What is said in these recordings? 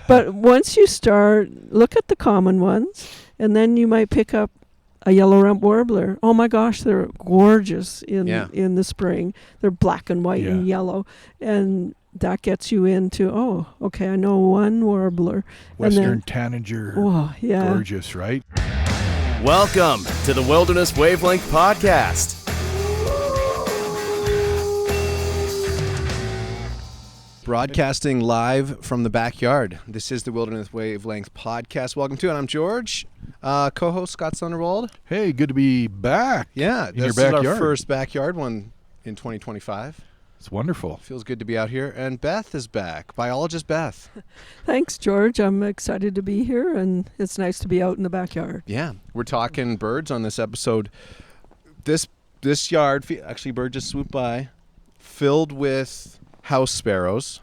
But once you start, look at the common ones, and then you might pick up a yellow rump warbler. Oh my gosh, they're gorgeous in the spring. They're black and white and yellow, and that gets you into, I know one warbler. Western tanager. Oh, yeah. Gorgeous, right? Welcome to the Wilderness Wavelength Podcast. Broadcasting live from the backyard. This is the Wilderness Wavelength Podcast. Welcome to it. I'm George, co-host Scott Sunderwald. Hey, good to be back. Yeah, in your this backyard. is our first backyard one in 2025. It's wonderful. Feels good to be out here. And Beth is back. Biologist Beth. Thanks, George. I'm excited to be here, and it's nice to be out in the backyard. Yeah, we're talking birds on this episode. This yard, actually, bird just swooped by, filled with house sparrows.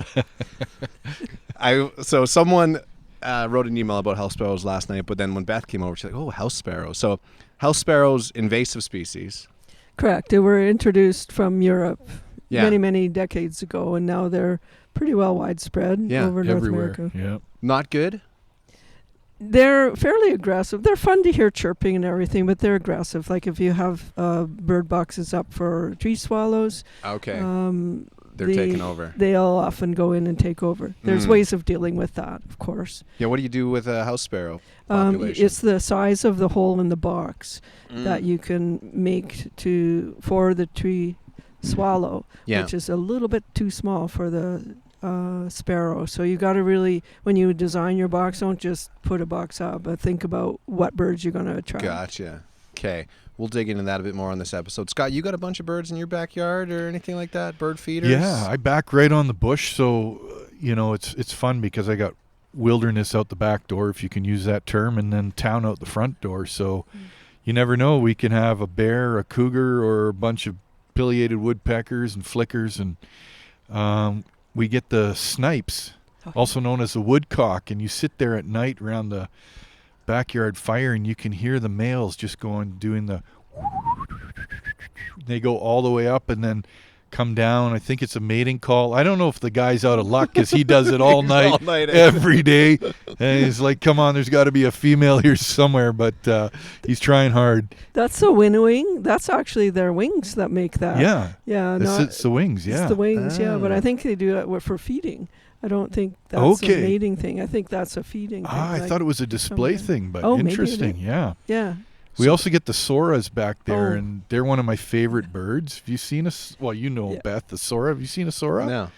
So someone wrote an email about house sparrows last night, but then when Beth came over, she's like, house sparrows. So house sparrows, invasive species. Correct. They were introduced from Europe many decades ago, and now they're pretty well widespread over North America. Yeah. Not good? They're fairly aggressive. They're fun to hear chirping and everything, but they're aggressive. Like if you have bird boxes up for tree swallows. Okay. They're taking over. They'll often go in and take over. There's ways of dealing with that, of course. Yeah, what do you do with a house sparrow population? It's the size of the hole in the box that you can make for the tree swallow, which is a little bit too small for the sparrow. So you got to really, when you design your box, don't just put a box up, but think about what birds you're going to attract. Gotcha. Okay. We'll dig into that a bit more on this episode. Scott, you got a bunch of birds in your backyard or anything like that? Bird feeders? Yeah, I back right on the bush, so it's fun because I got wilderness out the back door, if you can use that term, and then town out the front door. So you never know. We can have a bear, a cougar, or a bunch of pileated woodpeckers and flickers, and we get the snipes, also known as the woodcock, and you sit there at night around the backyard fire and you can hear the males just doing the they go all the way up and then come down. I think it's a mating call. I don't know if the guy's out of luck because he does it all night every day, and he's like, come on, there's got to be a female here somewhere, but he's trying hard. That's a winnowing. That's actually their wings that make that. It's the wings. It's the wings, but I think they do it for feeding. I don't think that's a mating thing. I think that's a feeding thing. I thought it was a display thing, but interesting. Yeah. We also get the soras back there, and they're one of my favorite birds. Have you seen Beth, the sora? Have you seen a sora? No.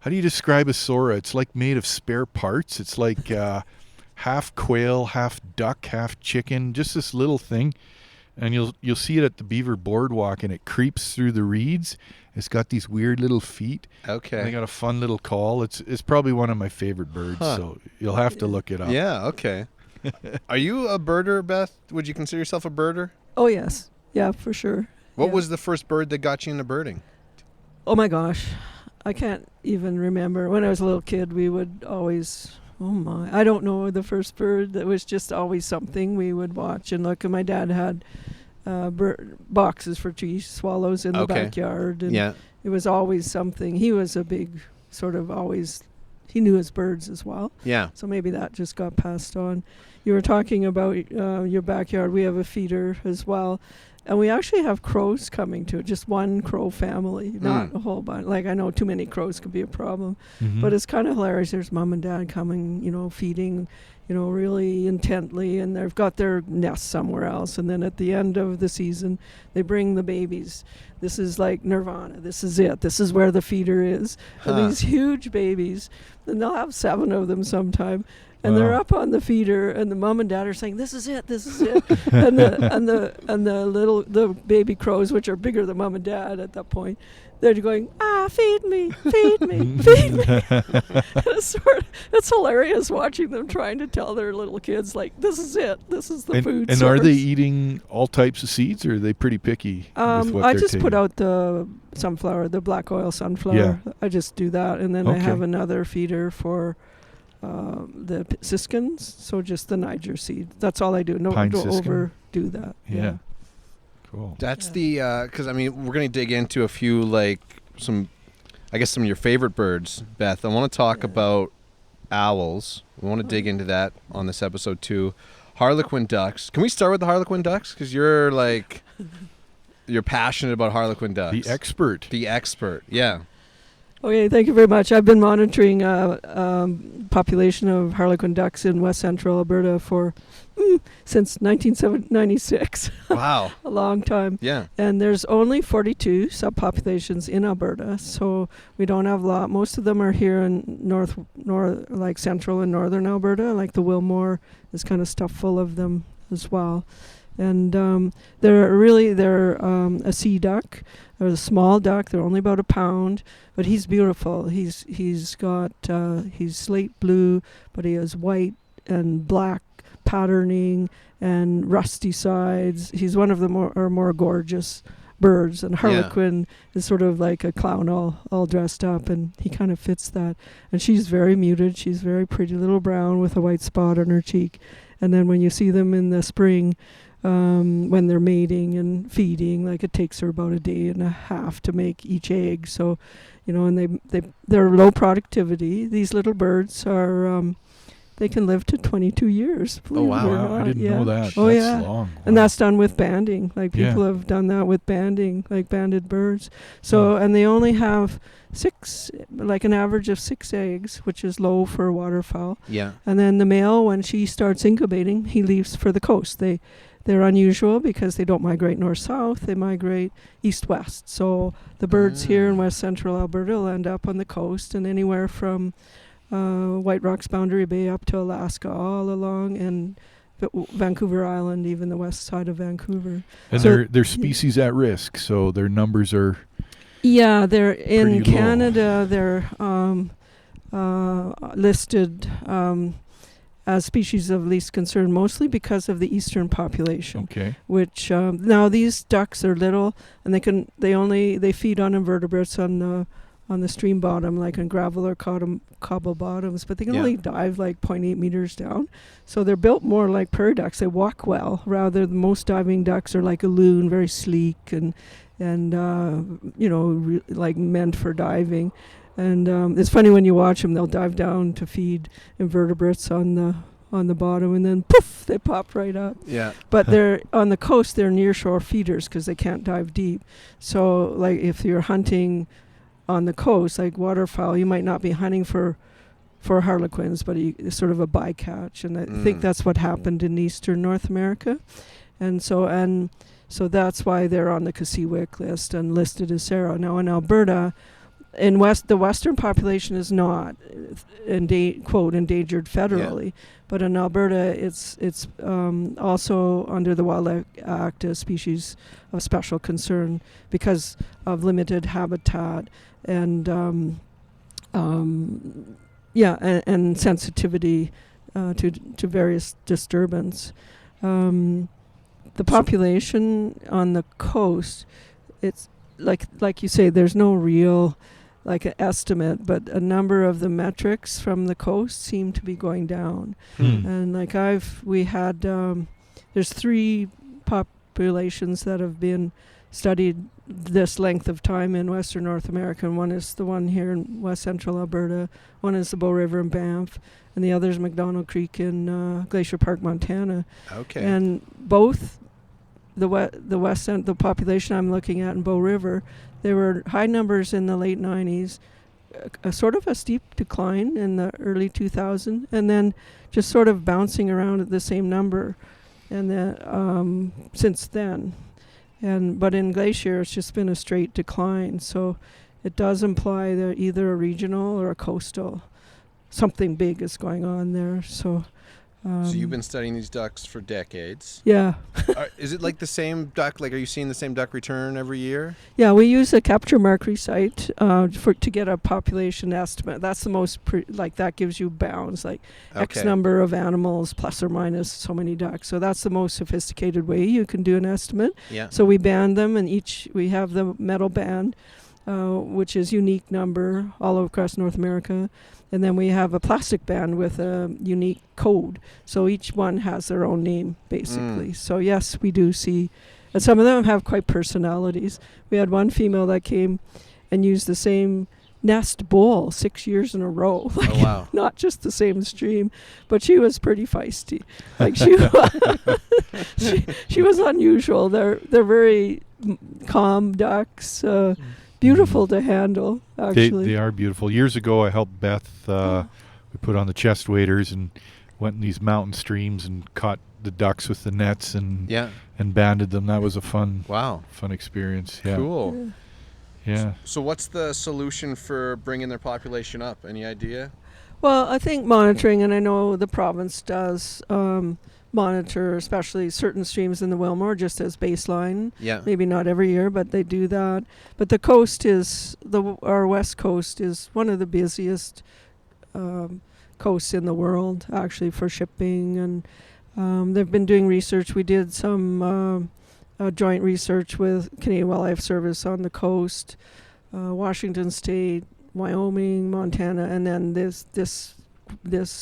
How do you describe a sora? It's like made of spare parts. It's like half quail, half duck, half chicken, just this little thing. And you'll see it at the Beaver Boardwalk, and it creeps through the reeds. It's got these weird little feet. Okay. And they got a fun little call. It's probably one of my favorite birds, so you'll have to look it up. Yeah, okay. Are you a birder, Beth? Would you consider yourself a birder? Oh, yes. Yeah, for sure. What was the first bird that got you into birding? Oh, my gosh. I can't even remember. When I was a little kid, we would always... I don't know the first bird. That was just always something we would watch and look. And my dad had boxes for tree swallows in the backyard. And it was always something. He was a big he knew his birds as well. Yeah. So maybe that just got passed on. You were talking about your backyard. We have a feeder as well. And we actually have crows coming to it, just one crow family, not a whole bunch. Like, I know too many crows could be a problem, but it's kind of hilarious. There's mom and dad coming, feeding, really intently, and they've got their nest somewhere else. And then at the end of the season, they bring the babies. This is like nirvana. This is it. This is where the feeder is. And these huge babies, and they'll have 7 of them sometime. And they're up on the feeder, and the mom and dad are saying, "This is it, this is it." and the baby crows, which are bigger than mom and dad at that point, they're going, feed me, feed me, feed me. It's hilarious watching them trying to tell their little kids, like, this is it, this is the food And source. Are they eating all types of seeds, or are they pretty picky with what I they're just taking? put out the sunflower, the black oil sunflower. Yeah. I just do that, and then I have another feeder for the siskins, so just the Niger seed. That's all I do. Don't overdo that. Yeah. Cool. That's because we're going to dig into a few, some of your favorite birds, Beth. I want to talk about owls. We want to dig into that on this episode too. Harlequin Ducks. Can we start with the Harlequin Ducks? Because you're passionate about Harlequin Ducks. The expert. The expert, yeah. Okay, thank you very much. I've been monitoring population of Harlequin ducks in West Central Alberta since 1996. Wow. A long time. Yeah. And there's only 42 subpopulations in Alberta, so we don't have a lot. Most of them are here in north, like central and northern Alberta, like the Wilmore is kind of stuffed full of them as well. And they're a sea duck. They're a small duck. They're only about a pound, but he's beautiful. He's slate blue, but he has white and black patterning and rusty sides. He's one of the more gorgeous birds. And Harlequin is sort of like a clown all dressed up, and he kind of fits that. And she's very muted. She's very pretty, little brown with a white spot on her cheek. And then when you see them in the spring, when they're mating and feeding, like it takes her about a day and a half to make each egg. So, and they're low productivity. These little birds are, they can live to 22 years. Oh, wow. Wow, I didn't know that. Oh, That's yeah. long. And Wow. that's done with banding. Like people have done that with banding, like banded birds. So, and they only have an average of 6 eggs, which is low for a waterfowl. Yeah. And then the male, when she starts incubating, he leaves for the coast. They're unusual because they don't migrate north-south. They migrate east-west. So the birds here in West Central Alberta will end up on the coast, and anywhere from White Rock's Boundary Bay up to Alaska, all along, and Vancouver Island, even the west side of Vancouver. And so they're species at risk, so their numbers are... Yeah, they're in pretty low. Canada. They're listed as species of least concern, mostly because of the eastern population. Okay. Which now these ducks are little, and they feed on invertebrates on the stream bottom, like on gravel or cobble bottoms, but they can only dive like 0.8 meters down. So they're built more like prairie ducks. They walk well, rather than most diving ducks are like a loon, very sleek and like meant for diving. And it's funny when you watch them; they'll dive down to feed invertebrates on the bottom, and then poof, they pop right up. Yeah. But they're on the coast; they're nearshore feeders because they can't dive deep. So, like if you're hunting on the coast, like waterfowl, you might not be hunting for harlequins, but it's sort of a bycatch, and I think that's what happened in eastern North America, and so that's why they're on the CSIWIC list and listed as SARA. Now in Alberta, the western population is not quote endangered federally, but in Alberta it's also under the Wildlife Act a species of special concern because of limited habitat and and sensitivity to various disturbance. The population on the coast, it's like you say, there's no real an estimate, but a number of the metrics from the coast seem to be going down. And there's 3 populations that have been studied this length of time in Western North America, and one is the one here in West Central Alberta, one is the Bow River in Banff, and the other is McDonald Creek in Glacier Park, Montana. Okay. And both the population I'm looking at in Bow River, there were high numbers in the late 90s, a sort of a steep decline in the early 2000s, and then just sort of bouncing around at the same number, and then since then. But in Glacier, it's just been a straight decline. So it does imply that either a regional or a coastal, something big is going on there. So you've been studying these ducks for decades. Yeah. Is it like the same duck? Like, are you seeing the same duck return every year? Yeah, we use a capture markery site to get a population estimate. That's the most that gives you bounds, like X number of animals plus or minus so many ducks. So that's the most sophisticated way you can do an estimate. Yeah. So we band them, and we have the metal band, which is unique number all across North America. And then we have a plastic band with a unique code. So each one has their own name, basically. So yes, we do see, and some of them have quite personalities. We had one female that came and used the same nest bull 6 years in a row. Like, Oh, wow. not just the same stream, but she was pretty feisty. Like she was unusual. They're very calm ducks, beautiful to handle. Actually, They are beautiful. Years ago, I helped Beth. We put on the chest waders and went in these mountain streams and caught the ducks with the nets and banded them. That was a fun experience. Yeah. Cool. Yeah. So what's the solution for bringing their population up? Any idea? well, I think monitoring, and I know the province does monitor, especially certain streams in the Wilmore, just as baseline. Yeah. Maybe not every year, but they do that. But the coast our west coast is one of the busiest coasts in the world, actually, for shipping. And they've been doing research. We did some joint research with Canadian Wildlife Service on the coast, Washington State, Wyoming, Montana, and then this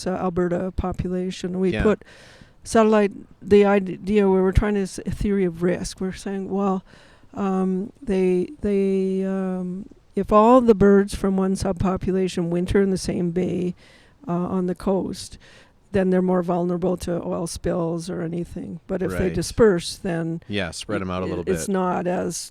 Alberta population. We put satellite. The idea we were trying to a theory of risk. We're saying, well, if all the birds from one subpopulation winter in the same bay on the coast, then they're more vulnerable to oil spills or anything. But if they disperse, then spread them out a little bit. It's not as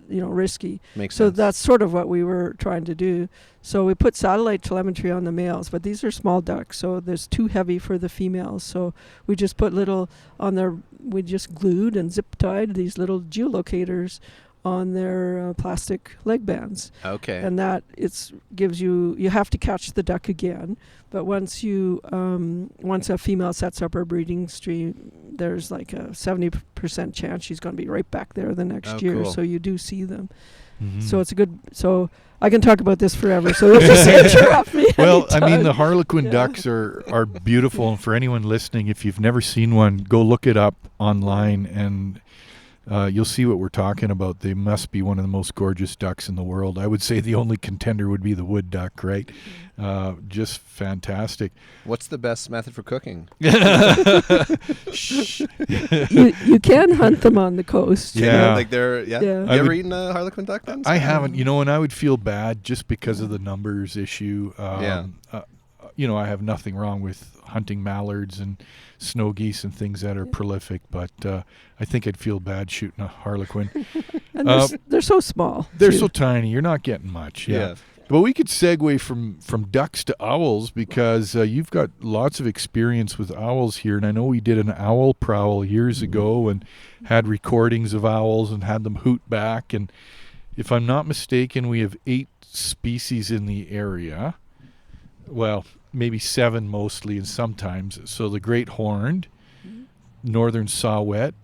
risky. Makes so sense. that's sort of what we were trying to do. So we put satellite telemetry on the males, but these are small ducks, so there's too heavy for the females. So we just put we just glued and zip tied these little geolocators on their plastic leg bands. Okay. And that gives you have to catch the duck again. But once a female sets up her breeding stream, there's like a 70% chance she's going to be right back there the next year. Cool. So you do see them. Mm-hmm. So it's so I can talk about this forever. So just interrupt me. Well, I anytime. mean, the Harlequin ducks are beautiful. And for anyone listening, if you've never seen one, go look it up online and you'll see what we're talking about. They must be one of the most gorgeous ducks in the world. I would say the only contender would be the wood duck, right? Just fantastic. What's the best method for cooking? Shh. you can hunt them on the coast. Yeah. Like they're You ever eaten a Harlequin duck then? I haven't, and I would feel bad just because of the numbers issue. I have nothing wrong with hunting mallards and snow geese and things that are prolific, but I think I'd feel bad shooting a Harlequin. And they're so small. They're too. so tiny. You're not getting much. Yeah. But we could segue from ducks to owls because you've got lots of experience with owls here. And I know we did an owl prowl years ago and had recordings of owls and had them hoot back. And if I'm not mistaken, we have 8 species in the area. Well, maybe 7 mostly and sometimes. So the great horned, northern saw-whet,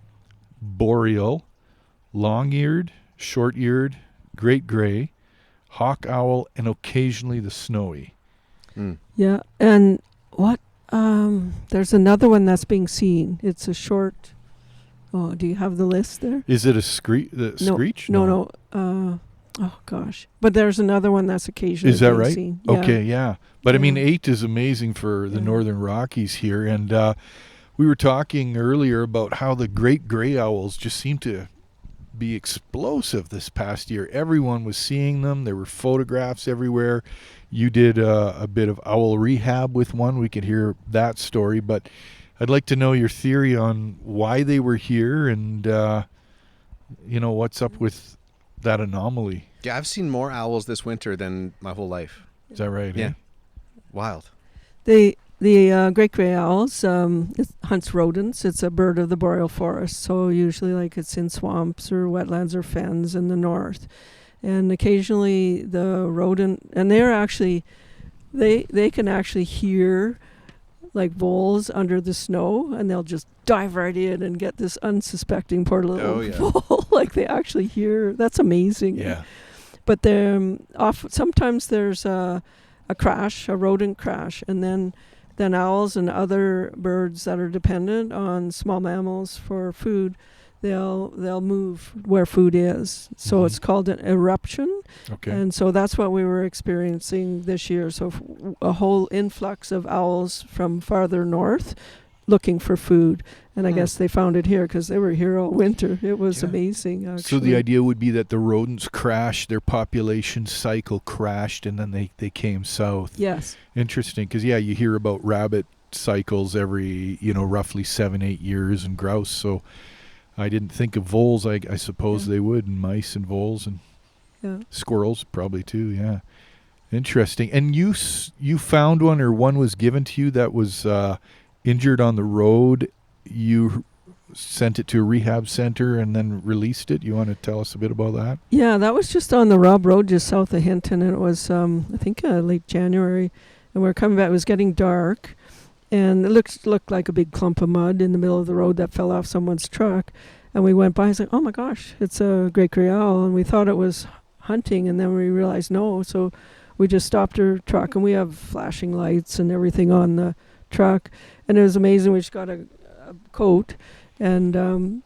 boreal, long-eared, short-eared, great gray, hawk owl, and occasionally the snowy. Yeah, and what? There's another one that's being seen. It's a short. Oh, do you have the list there? Is it a screech? No. Oh gosh, but there's another one that's occasionally. Is that being right? seen. Okay, yeah. But I mean, Yeah. 8 is amazing for the northern Rockies here, and we were talking earlier about how the great gray owls just seem to be explosive this past year. Everyone was seeing them. There were photographs everywhere. You did a bit of owl rehab with one. We could hear that story, but I'd like to know your theory on why they were here and what's up with that anomaly. Yeah, I've seen more owls this winter than my whole life. Is that right? Yeah. Eh? Wild. The great gray owls it hunts rodents. It's a bird of the boreal forest, so usually it's in swamps or wetlands or fens in the north. And occasionally the rodent, and they're actually, they can actually hear like voles under the snow, and they'll just dive right in and get this unsuspecting poor little vole. Like they actually hear. That's amazing. Yeah. But sometimes there's a crash, a rodent crash, and then owls and other birds that are dependent on small mammals for food, they'll move where food is. So it's called an eruption. Okay. And so that's what we were experiencing this year. So a whole influx of owls from farther north looking for food. And I guess they found it here because they were here all winter. It was Yeah. amazing, actually. So the idea would be that the rodents crashed, their population cycle crashed, and then they came south. Yes. Interesting, because you hear about rabbit cycles every roughly 7-8 years, and grouse. So I didn't think of voles. I suppose they would, and mice and voles and squirrels probably too. Yeah, interesting. And you found one, or one was given to you that was injured on the road. You sent it to a rehab center and then released it. You want to tell us a bit about that? Yeah, that was just on the Rob Road, just south of Hinton, and it was I think late January, and we were coming back. It was getting dark, and it looked like a big clump of mud in the middle of the road that fell off someone's truck. And we went by. I was like, "Oh my gosh, it's a great gray owl!" And we thought it was hunting, and then we realized no. So we just stopped our truck, and we have flashing lights and everything on the truck, and it was amazing. We just got a coat, and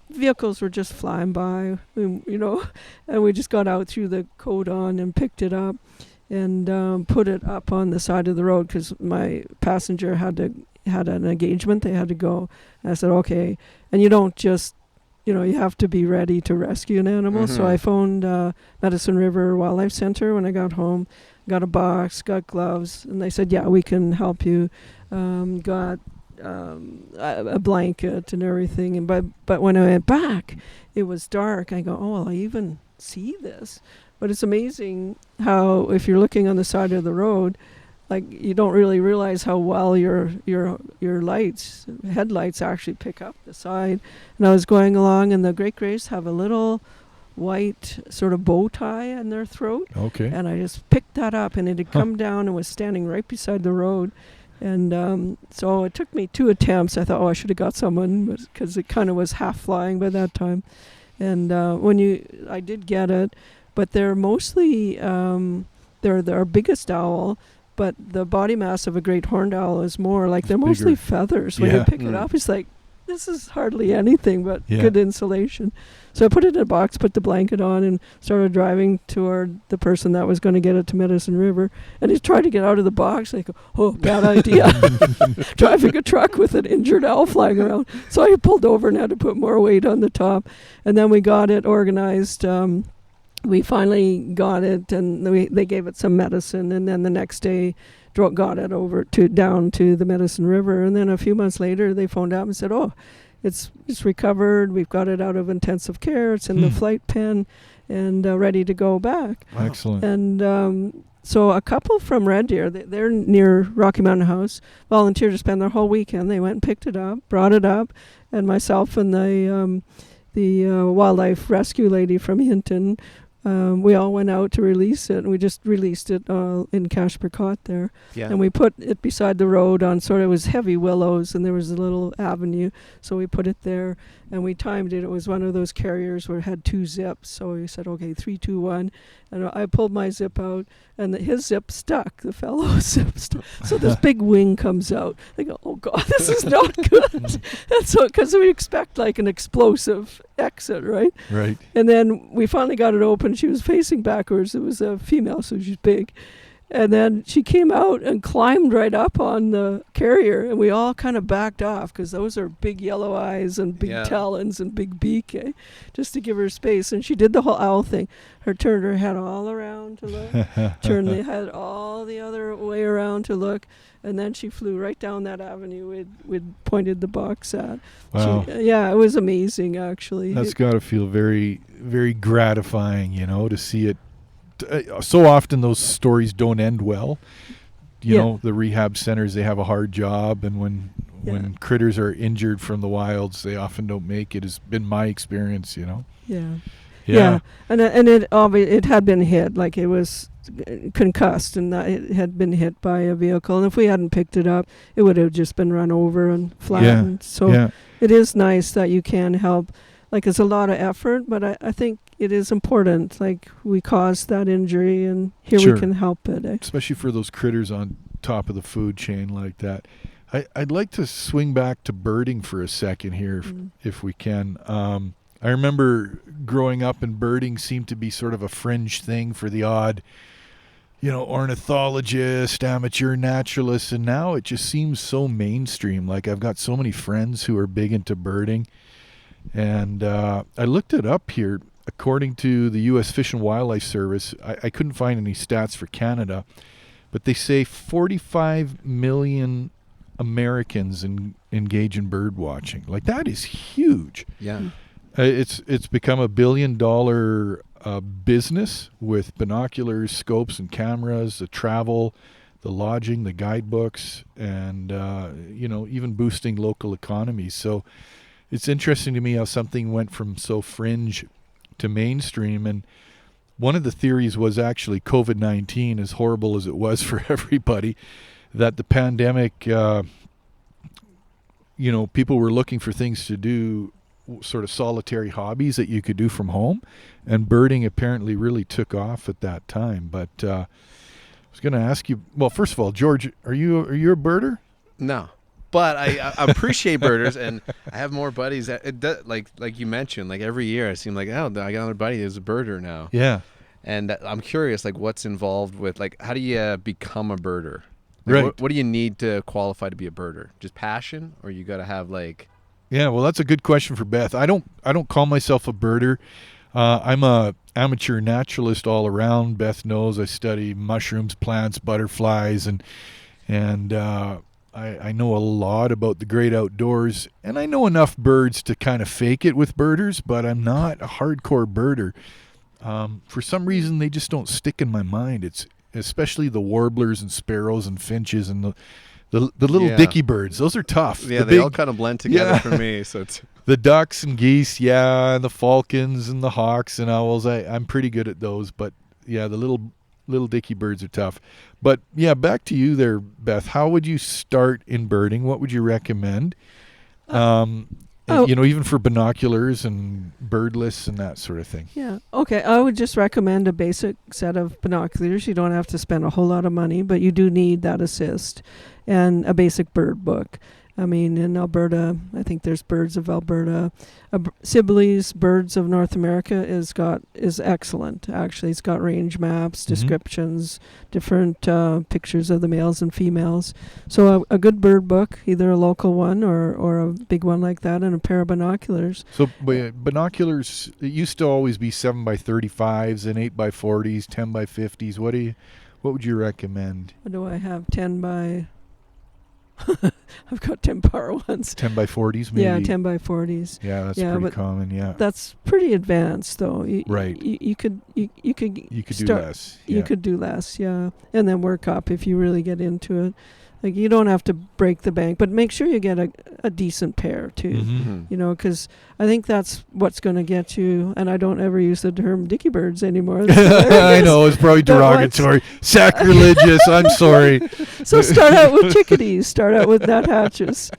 vehicles were just flying by, and we just got out, threw the coat on, and picked it up, and put it up on the side of the road because my passenger had an engagement. They had to go. And I said, okay. And you don't just, you have to be ready to rescue an animal. Mm-hmm. So I phoned Medicine River Wildlife Center when I got home, got a box, got gloves, and they said, yeah, we can help you. Got a blanket and everything, and but when I went back, it was dark. I go, oh, well, I even see this. But it's amazing how, if you're looking on the side of the road, like, you don't really realize how well your headlights actually pick up the side. And I was going along, and the great grays have a little white sort of bow tie in their throat. Okay. And I just picked that up, and it had come down and was standing right beside the road. And so it took me 2 attempts. I thought, I should have got someone, because it kind of was half flying by that time. And I did get it, but they're mostly they're our biggest owl, but the body mass of a great horned owl is more like they're mostly bigger. Feathers. When you pick it up, it's like, this is hardly anything but good insulation. So I put it in a box, put the blanket on, and started driving toward the person that was going to get it to Medicine River. And he tried to get out of the box. I go, oh, bad idea. Driving a truck with an injured owl flying around. So I pulled over and had to put more weight on the top. And then we got it organized. We finally got it, and they gave it some medicine. And then the next day, got it over down to the Medicine River. And then a few months later, they phoned up and said, oh, it's recovered. We've got it out of intensive care. It's in the flight pen and ready to go back. Excellent. And so a couple from Red Deer, they're near Rocky Mountain House, volunteered to spend their whole weekend. They went and picked it up, brought it up, and myself and the wildlife rescue lady from Hinton, we all went out to release it, and we just released it in Cache-Percot there. Yeah. And we put it beside the road on it was heavy willows, and there was a little avenue, so we put it there, and we timed it. It was one of those carriers where it had 2 zips, so we said, okay, 3, 2, 1, and I pulled my zip out, and his zip stuck, the fellow's zip stuck. So this big wing comes out. I go, oh God, this is not good. And so, because we expect like an explosive exit, right? Right. And then we finally got it open. She was facing backwards. It was a female, so she's big. And then she came out and climbed right up on the carrier, and we all kind of backed off because those are big yellow eyes and big talons and big beak, just to give her space. And she did the whole owl thing. Turned her head all around to look, turned the head all the other way around to look, and then she flew right down that avenue we'd pointed the box at. Wow. It was amazing, actually. That's got to feel very, very gratifying, to see it. So often those stories don't end well. You know, the rehab centers, they have a hard job, and when critters are injured from the wilds, they often don't make it. Has been my experience, Yeah. And it had been hit, like it was concussed, and it had been hit by a vehicle. And if we hadn't picked it up, it would have just been run over and flattened. It is nice that you can help. Like, it's a lot of effort, but I think it is important. Like, we caused that injury, and here we can help it. Especially for those critters on top of the food chain like that. I'd like to swing back to birding for a second here, if we can. I remember growing up, and birding seemed to be sort of a fringe thing for the odd ornithologist, amateur naturalist, and now it just seems so mainstream. Like, I've got so many friends who are big into birding, and I looked it up here. According to the U.S. Fish and Wildlife Service, I couldn't find any stats for Canada, but they say 45 million Americans engage in bird watching. Like, that is huge. Yeah. It's become $1 billion business with binoculars, scopes, and cameras, the travel, the lodging, the guidebooks, and even boosting local economies. So it's interesting to me how something went from so fringe to mainstream. And one of the theories was actually COVID-19, as horrible as it was for everybody, that the pandemic, people were looking for things to do, sort of solitary hobbies that you could do from home, and birding apparently really took off at that time. But I was going to ask you, well, first of all, George, are you a birder? No, but I appreciate birders, and I have more buddies that it does, like you mentioned, like every year I seem like, oh, I got another buddy who's a birder now. Yeah. And I'm curious, like, what's involved with, like, how do you become a birder? Like, Right. What do you need to qualify to be a birder? Just passion, or you got to have like? Yeah, well, that's a good question for Beth. I don't call myself a birder. I'm a amateur naturalist all around. Beth knows I study mushrooms, plants, butterflies, and I know a lot about the great outdoors, and I know enough birds to kind of fake it with birders, but I'm not a hardcore birder. For some reason, they just don't stick in my mind. It's especially the warblers and sparrows and finches and the little dicky birds. Those are tough. Yeah, they all kind of blend together for me. So it's the ducks and geese, and the falcons and the hawks and owls. I'm pretty good at those, but yeah, the little dicky birds are tough. But yeah, back to you there, Beth. How would you start in birding? What would you recommend? Even for binoculars and bird lists and that sort of thing. Yeah. Okay. I would just recommend a basic set of binoculars. You don't have to spend a whole lot of money, but you do need that assist and a basic bird book. I mean, in Alberta, I think there's Birds of Alberta. Sibley's Birds of North America is excellent. Actually, it's got range maps, descriptions, different pictures of the males and females. So a good bird book, either a local one or a big one like that, and a pair of binoculars. So binoculars, it used to always be 7x35s and 8x40s, 10x50s. What would you recommend? What do I have? 10 by... I've got 10 par ones. 10x40s, maybe. Yeah, 10x40s. Yeah, that's pretty common. Yeah, that's pretty advanced, though. Right. You could do less. Yeah. You could do less, yeah, and then work up if you really get into it. Like, you don't have to break the bank, but make sure you get a decent pair too. Mm-hmm. Because I think that's what's going to get you. And I don't ever use the term dicky birds anymore. I know, it's probably derogatory, sacrilegious. I'm sorry. So start out with chickadees. Start out with nuthatches.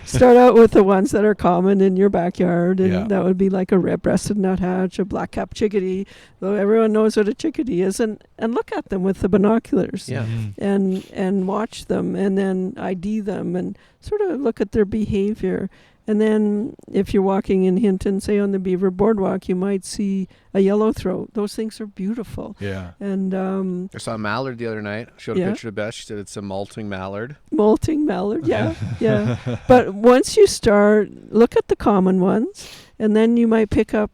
Start out with the ones that are common in your backyard, and that would be like a red-breasted nuthatch, a black-capped chickadee. Though everyone knows what a chickadee is, and look at them with the binoculars. Yeah. And watch them, and then ID them, and sort of look at their behavior. And then if you're walking in Hinton, say on the Beaver Boardwalk, you might see a yellowthroat. Those things are beautiful. Yeah. And I saw a mallard the other night. Showed a picture to Beth. She said it's a molting mallard. Molting mallard, yeah. But once you start, look at the common ones, and then you might pick up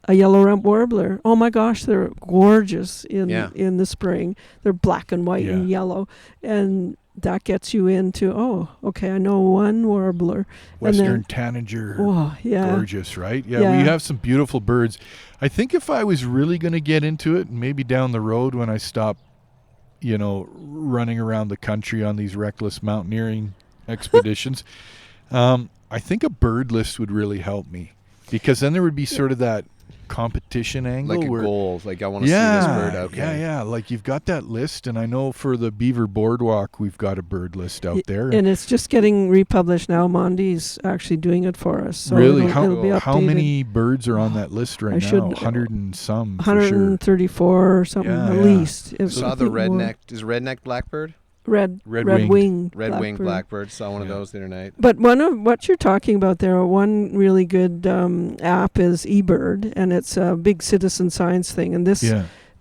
a yellow rump warbler. Oh my gosh, they're gorgeous in the spring. They're black and white and yellow, and that gets you into, I know one warbler. Western tanager. Oh, yeah. Gorgeous, right? Yeah, we have some beautiful birds. I think if I was really going to get into it, maybe down the road when I stop, running around the country on these reckless mountaineering expeditions, I think a bird list would really help me, because then there would be sort of that competition angle, like a goal, like I want to see this bird. Okay. Yeah, like you've got that list, and I know for the Beaver Boardwalk we've got a bird list out there, and it's just getting republished now. Mondi's actually doing it for us. So really, it'll be how many birds are on that list right now? 100 and some, 134 or something at least. Saw the redneck blackbird. Red-winged blackbird. Saw one of those the other night. But one of what you're talking about there, one really good app is eBird, and it's a big citizen science thing. And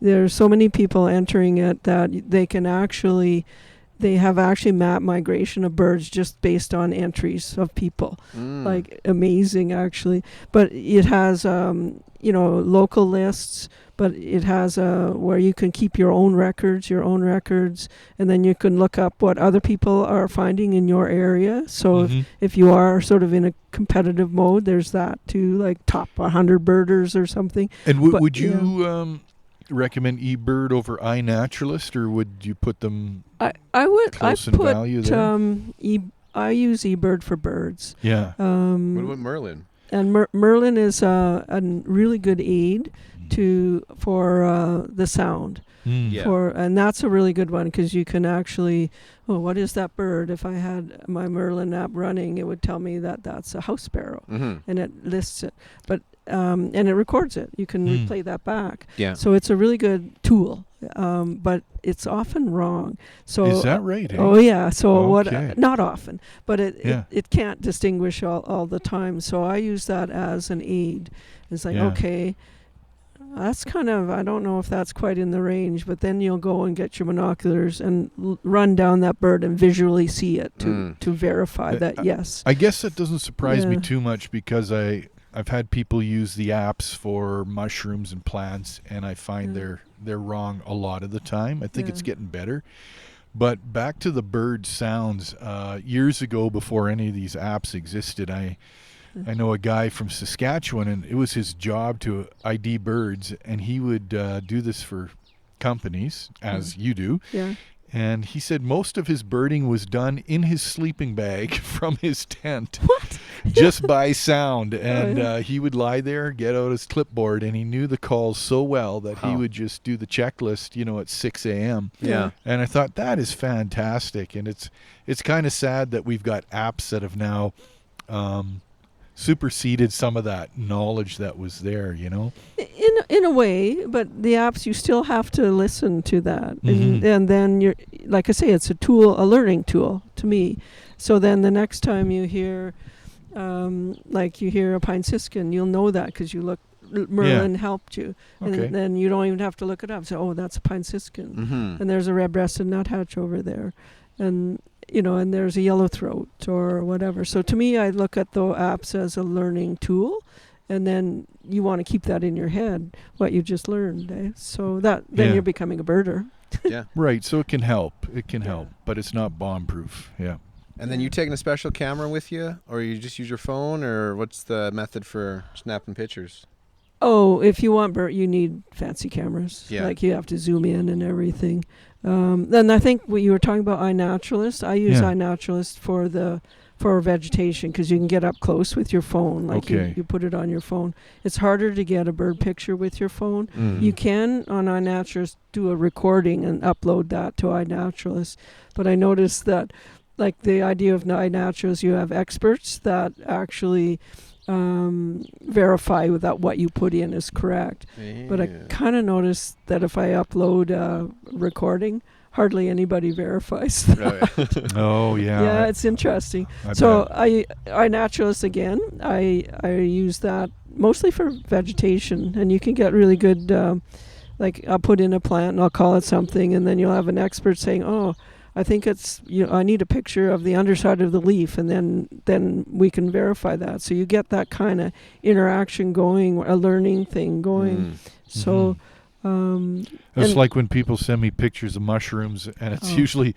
there's so many people entering it that they have actually mapped migration of birds just based on entries of people. Like amazing, actually. But it has, local lists, but it has where you can keep your own records, and then you can look up what other people are finding in your area. So if you are sort of in a competitive mode, there's that too, like top 100 birders or something. And would you recommend eBird over iNaturalist, or would you put them close in value there? I use eBird for birds. Yeah. What about Merlin? And Merlin is a really good aid for the sound. And that's a really good one, because you can actually, what is that bird? If I had my Merlin app running, it would tell me that that's a house sparrow, and it lists it. But and it records it. You can replay that back. Yeah. So it's a really good tool, but it's often wrong. So is that right? Oh yeah. So not often, but it can't distinguish all the time. So I use that as an aid. It's like okay. That's kind of, I don't know if that's quite in the range, but then you'll go and get your binoculars and run down that bird and visually see it to verify that, yes. I guess that doesn't surprise me too much, because I've had people use the apps for mushrooms and plants, and I find they're wrong a lot of the time. I think it's getting better. But back to the bird sounds, years ago, before any of these apps existed, I know a guy from Saskatchewan, and it was his job to ID birds, and he would do this for companies, as you do. Yeah. And he said most of his birding was done in his sleeping bag from his tent. What? Just by sound. And he would lie there, get out his clipboard, and he knew the calls so well that he would just do the checklist, at 6 a.m. Yeah. And I thought, that is fantastic. And it's kind of sad that we've got apps that have now superseded some of that knowledge that was there, in a way, but the apps, you still have to listen to that, and then you're, like I say, it's a learning tool to me. So then the next time you hear you hear a pine siskin, you'll know that because you look, Merlin helped you, and then you don't even have to look it up. So that's a pine siskin, and there's a red-breasted nuthatch over there, and and there's a yellow throat or whatever. So to me, I look at the apps as a learning tool, and then you want to keep that in your head, what you just learned. So then you're becoming a birder. Yeah. Right. So it can help. But it's not bomb-proof. Yeah. And then you taking a special camera with you, or you just use your phone, or what's the method for snapping pictures? Oh, if you want bird, you need fancy cameras. Yeah. Like you have to zoom in and everything. Then I think what you were talking about, iNaturalist. I use iNaturalist for vegetation, because you can get up close with your phone. Like you put it on your phone. It's harder to get a bird picture with your phone. You can on iNaturalist do a recording and upload that to iNaturalist. But I noticed that, like the idea of iNaturalist, you have experts that actually verify that what you put in is correct. Yeah. But I kind of noticed that if I upload a recording, hardly anybody verifies that. Oh yeah. Yeah, it's interesting. So iNaturalist again, I use that mostly for vegetation, and you can get really good. Like I'll put in a plant and I'll call it something, and then you'll have an expert saying, "Oh, I think it's I need a picture of the underside of the leaf," and then we can verify that. So you get that kind of interaction going, a learning thing going. So it's like when people send me pictures of mushrooms, and it's usually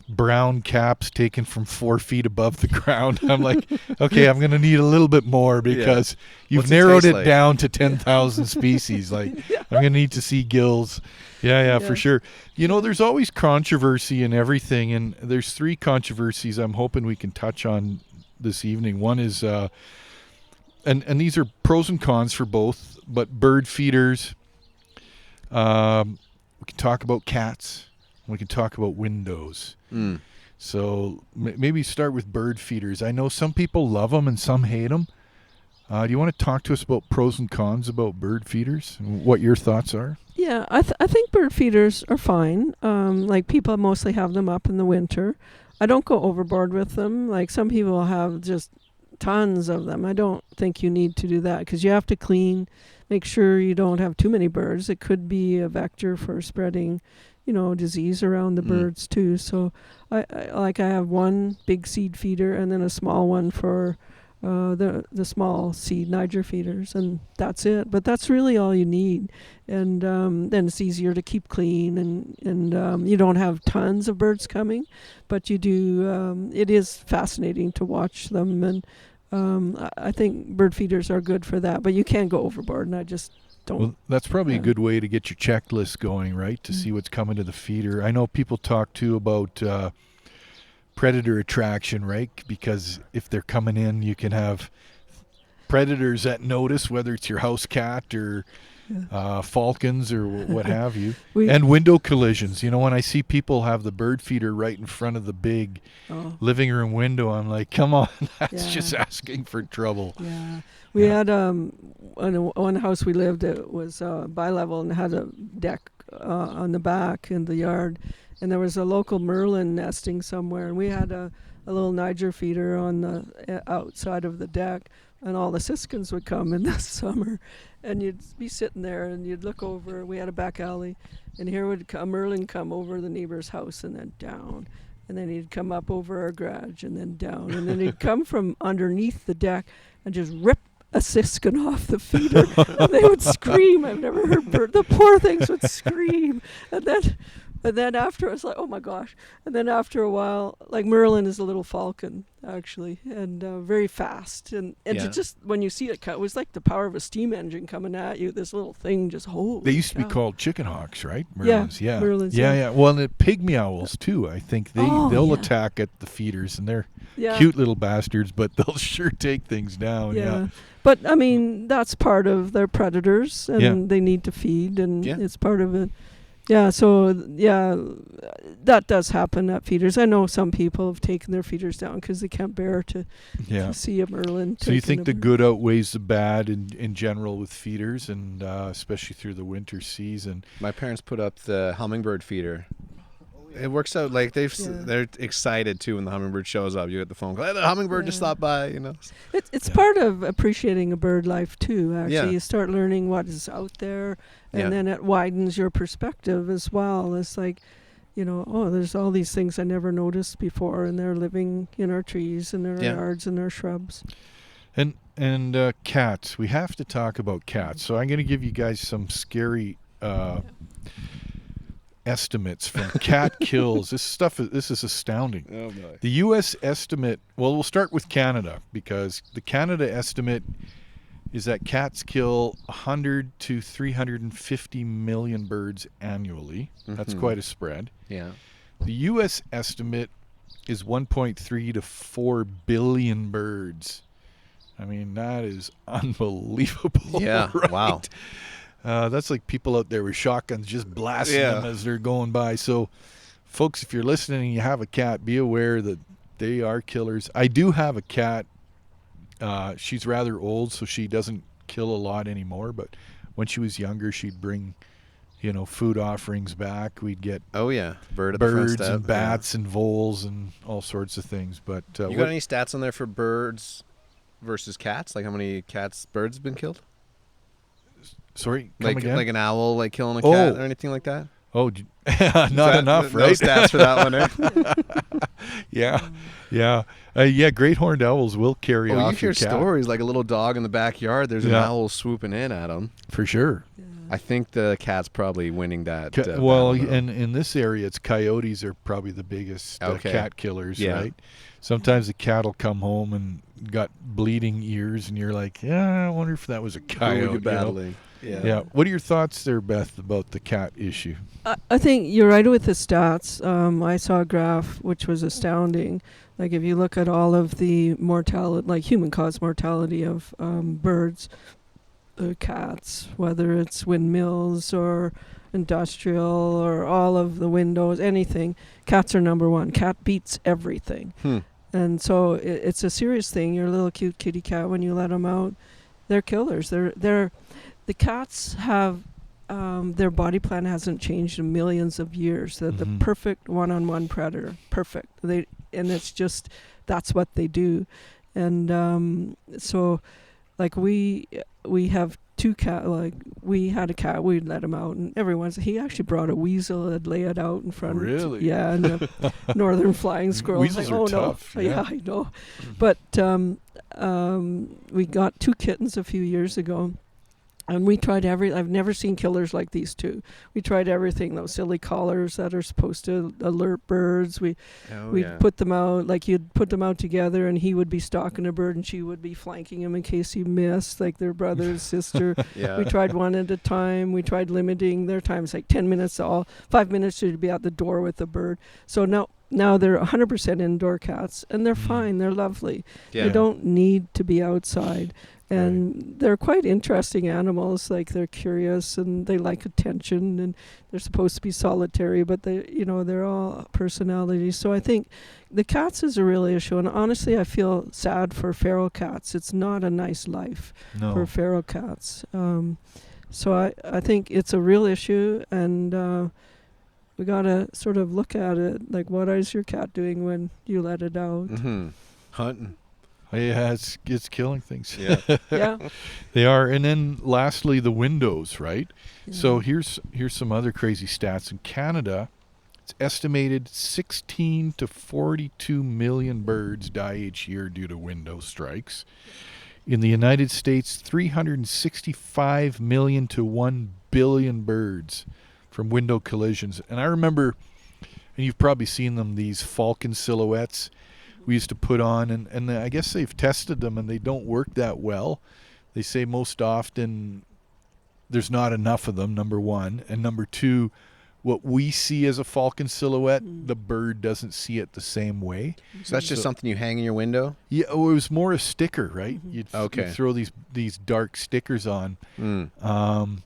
brown caps taken from 4 feet above the ground. I'm like, okay, I'm going to need a little bit more, because you've narrowed it down to 10,000 species. Like I'm going to need to see gills. Yeah, for sure. There's always controversy in everything, and there's 3 controversies I'm hoping we can touch on this evening. One is, and these are pros and cons for both, but bird feeders. We can talk about cats. We can talk about windows. So maybe start with bird feeders. I know some people love them and some hate them. Do you want to talk to us about pros and cons about bird feeders and what your thoughts are? Yeah, I think bird feeders are fine. Like people mostly have them up in the winter. I don't go overboard with them. Like some people have just tons of them. I don't think you need to do that because you have to clean, make sure you don't have too many birds. It could be a vector for spreading, disease around the birds too. So I have one big seed feeder and then a small one for the small seed Niger feeders, and that's it. But that's really all you need. And then it's easier to keep clean, and you don't have tons of birds coming, but you do. It is fascinating to watch them, and I think bird feeders are good for that. But you can't go overboard, and I just don't. Well, that's probably a good way to get your checklist going, right? To see what's coming to the feeder. I know people talk too about predator attraction, right? Because if they're coming in, you can have predators that notice, whether it's your house cat or falcons or what have you. And window collisions. When I see people have the bird feeder right in front of the big living room window, I'm like, come on, that's just asking for trouble. Yeah. We had one house we lived, it was bi-level and had a deck on the back in the yard, and there was a local merlin nesting somewhere, and we had a little Niger feeder on the outside of the deck, and all the siskins would come in the summer, and you'd be sitting there and you'd look over. We had a back alley, and here would a merlin come over the neighbor's house and then down, and then he'd come up over our garage and then down, and then he'd come from underneath the deck and just rip a siskin off the feeder, and they would scream. I've never heard the poor things would scream, and then after I was like, oh my gosh. And then after a while, like merlin is a little falcon actually, and very fast, and just when you see it cut, it was like the power of a steam engine coming at you. This little thing just They used to be called chicken hawks, right? Merlins. Yeah. Merlins, yeah. Well, and the pygmy owls too. I think they'll attack at the feeders, and they're cute little bastards, but they'll sure take things down. Yeah. But I mean, that's part of their predators, and they need to feed, and it's part of it. Yeah, so that does happen at feeders. I know some people have taken their feeders down because they can't bear to see a merlin. So you think the good outweighs the bad in general with feeders, and especially through the winter season? My parents put up the hummingbird feeder. It works out like they're excited too when the hummingbird shows up. You get the phone call, hey, the hummingbird just stopped by, It's part of appreciating a bird life too, actually. You start learning what is out there, and then it widens your perspective as well. It's like, there's all these things I never noticed before, and they're living in our trees and our yards and our shrubs. And cats. We have to talk about cats. So I'm going to give you guys some scary estimates from cat kills. This is astounding. Oh boy. The U.S. estimate, well, we'll start with Canada, because the Canada estimate is that cats kill 100 to 350 million birds annually. That's quite a spread. Yeah. The U.S. estimate is 1.3 to 4 billion birds. I mean, that is unbelievable. Yeah, right? Wow. That's like people out there with shotguns just blasting them as they're going by. So, folks, if you're listening and you have a cat, be aware that they are killers. I do have a cat. She's rather old, so she doesn't kill a lot anymore. But when she was younger, she'd bring, food offerings back. We'd get birds and bats and voles and all sorts of things. But you got any stats on there for birds versus cats? Like how many birds have been killed? Sorry, like an owl killing a cat or anything like that? Oh, not enough, right? No stats for that one, eh? Yeah. Great horned owls will carry off you hear your cat. Stories like a little dog in the backyard. There's an owl swooping in at him. For sure. Yeah. I think the cat's probably winning that. Well, and in this area, it's coyotes are probably the biggest cat killers, right? Sometimes the cat will come home and got bleeding ears, and you're like, I wonder if that was a coyote. Battling. Yeah. What are your thoughts there, Beth, about the cat issue? I think you're right with the stats. I saw a graph which was astounding. Like if you look at all of the mortality, like human-caused mortality of birds, cats, whether it's windmills or industrial or all of the windows, anything, cats are number one. Cat beats everything. And so it's a serious thing. Your little cute kitty cat, when you let them out, they're killers. The cats have their body plan hasn't changed in millions of years. They're the perfect one-on-one predator. Perfect. And it's just, that's what they do. And so like we have two cat, like we had a cat, we'd let him out, and he actually brought a weasel and lay it out in front. Really? Yeah, and the northern flying squirrel. Weasels are tough. No. Yeah, I know. But we got 2 kittens a few years ago. And we tried I've never seen killers like these 2. We tried everything, those silly collars that are supposed to alert birds. We'd put them out, like you'd put them out together and he would be stalking a bird and she would be flanking him in case he missed, like their brother and sister. Yeah. We tried one at a time. We tried limiting their times, like 10 minutes all, 5 minutes to be at the door with the bird. So now they're 100% indoor cats and they're fine. They're lovely. Yeah. They don't need to be outside. And they're quite interesting animals. Like they're curious and they like attention, and they're supposed to be solitary, but they're all personalities. So I think the cats is a real issue. And honestly, I feel sad for feral cats. It's not a nice life for feral cats. So I think it's a real issue, and we gotta sort of look at it. Like, what is your cat doing when you let it out? Mm-hmm. Hunting. Yeah, it's killing things. Yeah. Yeah. They are. And then lastly, the windows, right? Yeah. So here's some other crazy stats. In Canada, it's estimated 16 to 42 million birds die each year due to window strikes. In the United States, 365 million to 1 billion birds from window collisions. And I remember, and you've probably seen them, these falcon silhouettes we used to put on, and I guess they've tested them and they don't work that well. They say most often there's not enough of them, number one. And number two, what we see as a falcon silhouette, the bird doesn't see it the same way. So that's just something you hang in your window? Yeah, it was more a sticker, right? Mm-hmm. You'd throw these dark stickers on. Mm.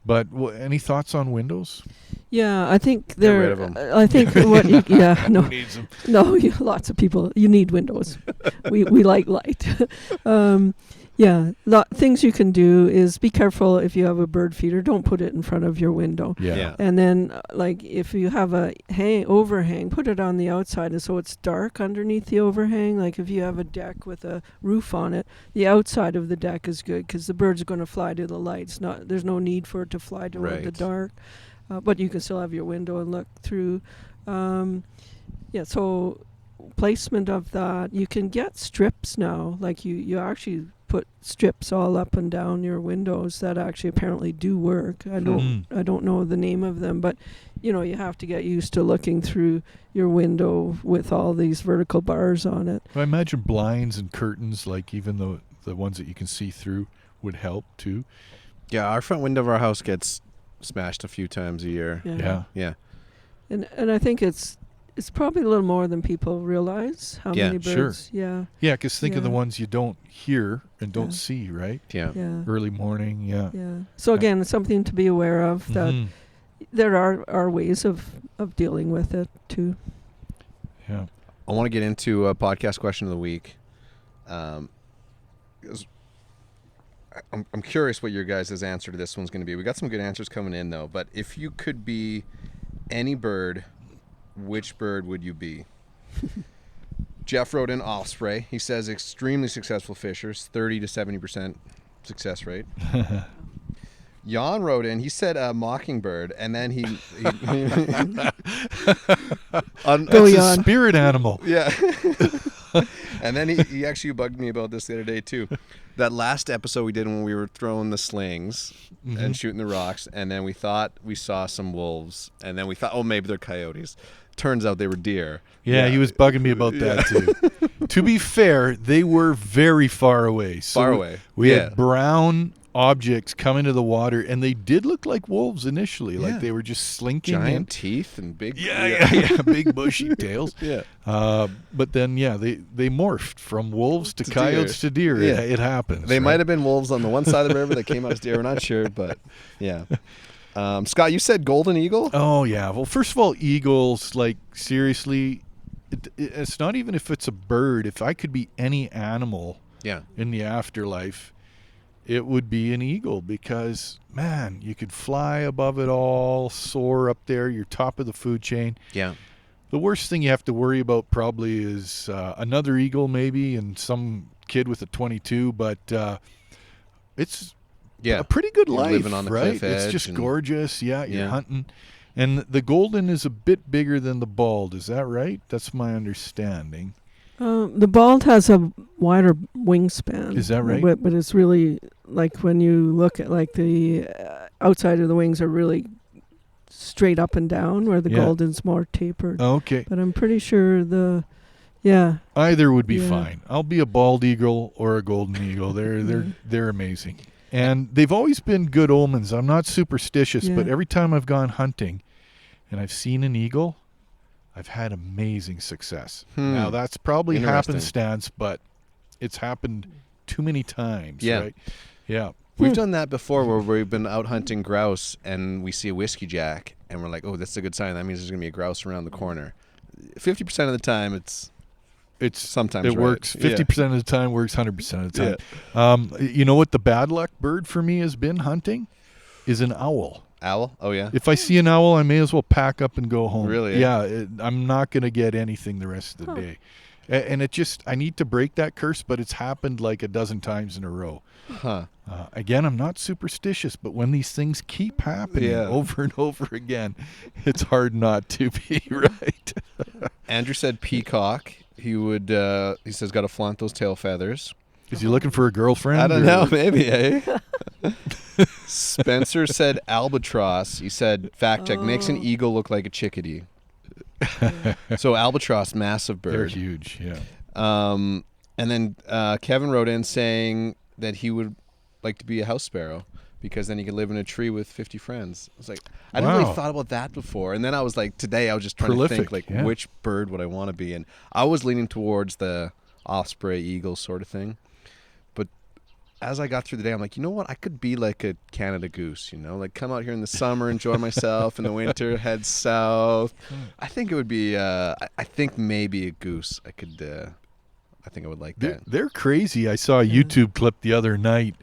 But any thoughts on windows? Yeah, I think Get rid of them. I think Who needs them? No, lots of people. You need windows. we like light. Things you can do is be careful if you have a bird feeder. Don't put it in front of your window. Yeah. And then, like, if you have a overhang, put it on the outside, and so it's dark underneath the overhang. Like, if you have a deck with a roof on it, the outside of the deck is good because the bird's going to fly to the lights. There's no need for it to fly toward the dark, but you can still have your window and look through. So placement of that, you can get strips now. Like you actually put strips all up and down your windows that actually apparently do work. I don't know the name of them, but you have to get used to looking through your window with all these vertical bars on it. I imagine blinds and curtains, like even the ones that you can see through, would help too. Yeah, our front window of our house gets smashed a few times a year. Yeah. And I think it's probably a little more than people realize how many birds. Sure. Yeah, because think of the ones you don't hear and don't see, right? Yeah. Early morning, yeah. So again, it's something to be aware of, that there are ways of dealing with it too. Yeah. I want to get into a podcast question of the week. I'm curious what your guys' answer to this one's going to be. We got some good answers coming in, though. But if you could be any bird, which bird would you be? Jeff wrote in osprey. He says extremely successful fishers, 30 to 70% success rate. Jan wrote in. He said mockingbird, and then he That's a spirit animal. Yeah. And then he actually bugged me about this the other day too. That last episode we did when we were throwing the slings and shooting the rocks, and then we thought we saw some wolves, and then we thought, oh, maybe they're coyotes. Turns out they were deer. Yeah, he was bugging me about that too. To be fair, they were very far away. So we had brown objects come into the water, and they did look like wolves initially. Like they were just slinking giant in. teeth and big big bushy tails. But then they morphed from wolves to coyotes to deer. It happens. They might have been wolves on the one side of the river that came out as deer. We're not sure, but yeah. Scott, you said golden eagle? Oh yeah. Well, first of all, eagles, like, seriously, it's not even if it's a bird. If I could be any animal in the afterlife, it would be an eagle, because, man, you could fly above it all, soar up there, you're top of the food chain. Yeah. The worst thing you have to worry about probably is another eagle maybe and some kid with a 22, but it's a pretty good You're life, living on the right? cliff edge It's just and- gorgeous. Yeah, you're Yeah. hunting. And the golden is a bit bigger than the bald. Is that right? That's my understanding. The bald has a wider wingspan. Is that right? But it's really, like, when you look at, like, the outside of the wings are really straight up and down, where the Yeah. golden's more tapered. Okay. But I'm pretty sure Either would be Yeah. fine. I'll be a bald eagle or a golden eagle. They're amazing. And they've always been good omens. I'm not superstitious, but Yeah. every time I've gone hunting and I've seen an eagle, I've had amazing success. Now that's probably Interesting. happenstance, but it's happened too many times, Yeah. right? Yeah. We've done that before where we've been out hunting grouse and we see a whiskey jack and we're like, oh, that's a good sign. That means there's going to be a grouse around the corner. 50% of the time, it's sometimes it right. works. Yeah. 50% of the time works 100% of the time. You know what the bad luck bird for me has been hunting? Is an owl. Owl? Oh, yeah. If I see an owl, I may as well pack up and go home. Really? Yeah, I'm not going to get anything the rest of the day. And it just, I need to break that curse, but it's happened like a dozen times in a row. Huh. Again, I'm not superstitious, but when these things keep happening over and over again, it's hard not to be, right? Andrew said peacock. He would, he says, got to flaunt those tail feathers. Is he looking for a girlfriend? I don't or- know, maybe, eh? Spencer said albatross. He said, fact check, makes an eagle look like a chickadee. So albatross, massive bird. They're huge, yeah. And then Kevin wrote in saying that he would like to be a house sparrow because then he could live in a tree with 50 friends. I was like, I never really Wow. thought about that before. And then I was like, today I was just trying Prolific, to think, like, yeah. which bird would I want to be? And I was leaning towards the osprey, eagle sort of thing. But as I got through the day, I'm like, you know what? I could be like a Canada goose, like come out here in the summer, enjoy myself, in the winter, head south. I think it would be, I think maybe a goose. I think I would like that. They're crazy. I saw a YouTube clip the other night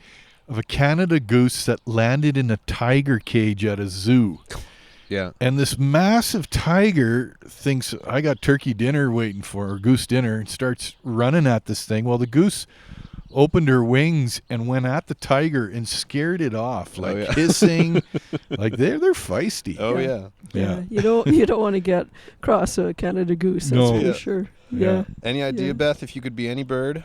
of a Canada goose that landed in a tiger cage at a zoo. Yeah. And this massive tiger thinks, I got turkey dinner waiting for her, goose dinner, and starts running at this thing. Well, the goose opened her wings and went at the tiger and scared it off, like hissing. Like they're feisty. Oh, yeah. Yeah. You don't want to get across a Canada goose, that's No. for Yeah. sure. Yeah. Any idea, Yeah. Beth, if you could be any bird?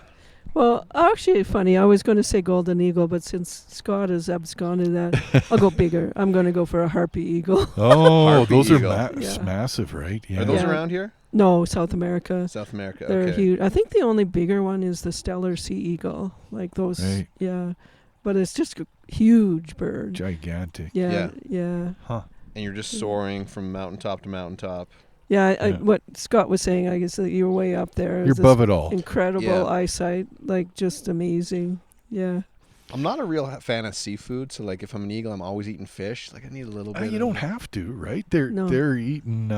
Well, actually, funny. I was going to say golden eagle, but since Scott has absconded that, I'll go bigger. I'm going to go for a harpy eagle. Oh, Harpy those eagle. are Yeah. massive, right? Yeah. Are those Yeah. around here? No, South America. South America. They're okay. huge. I think the only bigger one is the Stellar sea eagle, like those. Right. Yeah, but it's just a huge bird. Gigantic. Yeah. Huh. And you're just soaring from mountaintop to mountaintop. Yeah, Yeah. what Scott was saying, I guess that you're way up there. You're It's above it all. incredible Yeah. eyesight, like just amazing. Yeah. I'm not a real fan of seafood, so like if I'm an eagle, I'm always eating fish. Like I need a little bit. You don't have to, right? They're No. they're eating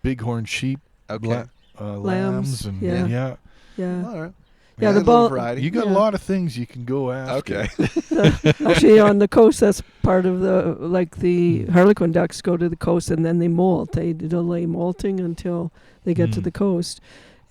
bighorn sheep, Okay. lambs, and yeah. yeah. All right. Yeah, a the little ball- variety. You got a Yeah. lot of things you can go after. Okay. Actually, on the coast, that's part of the Harlequin ducks go to the coast and then they molt. They delay molting until they get to Mm. the coast.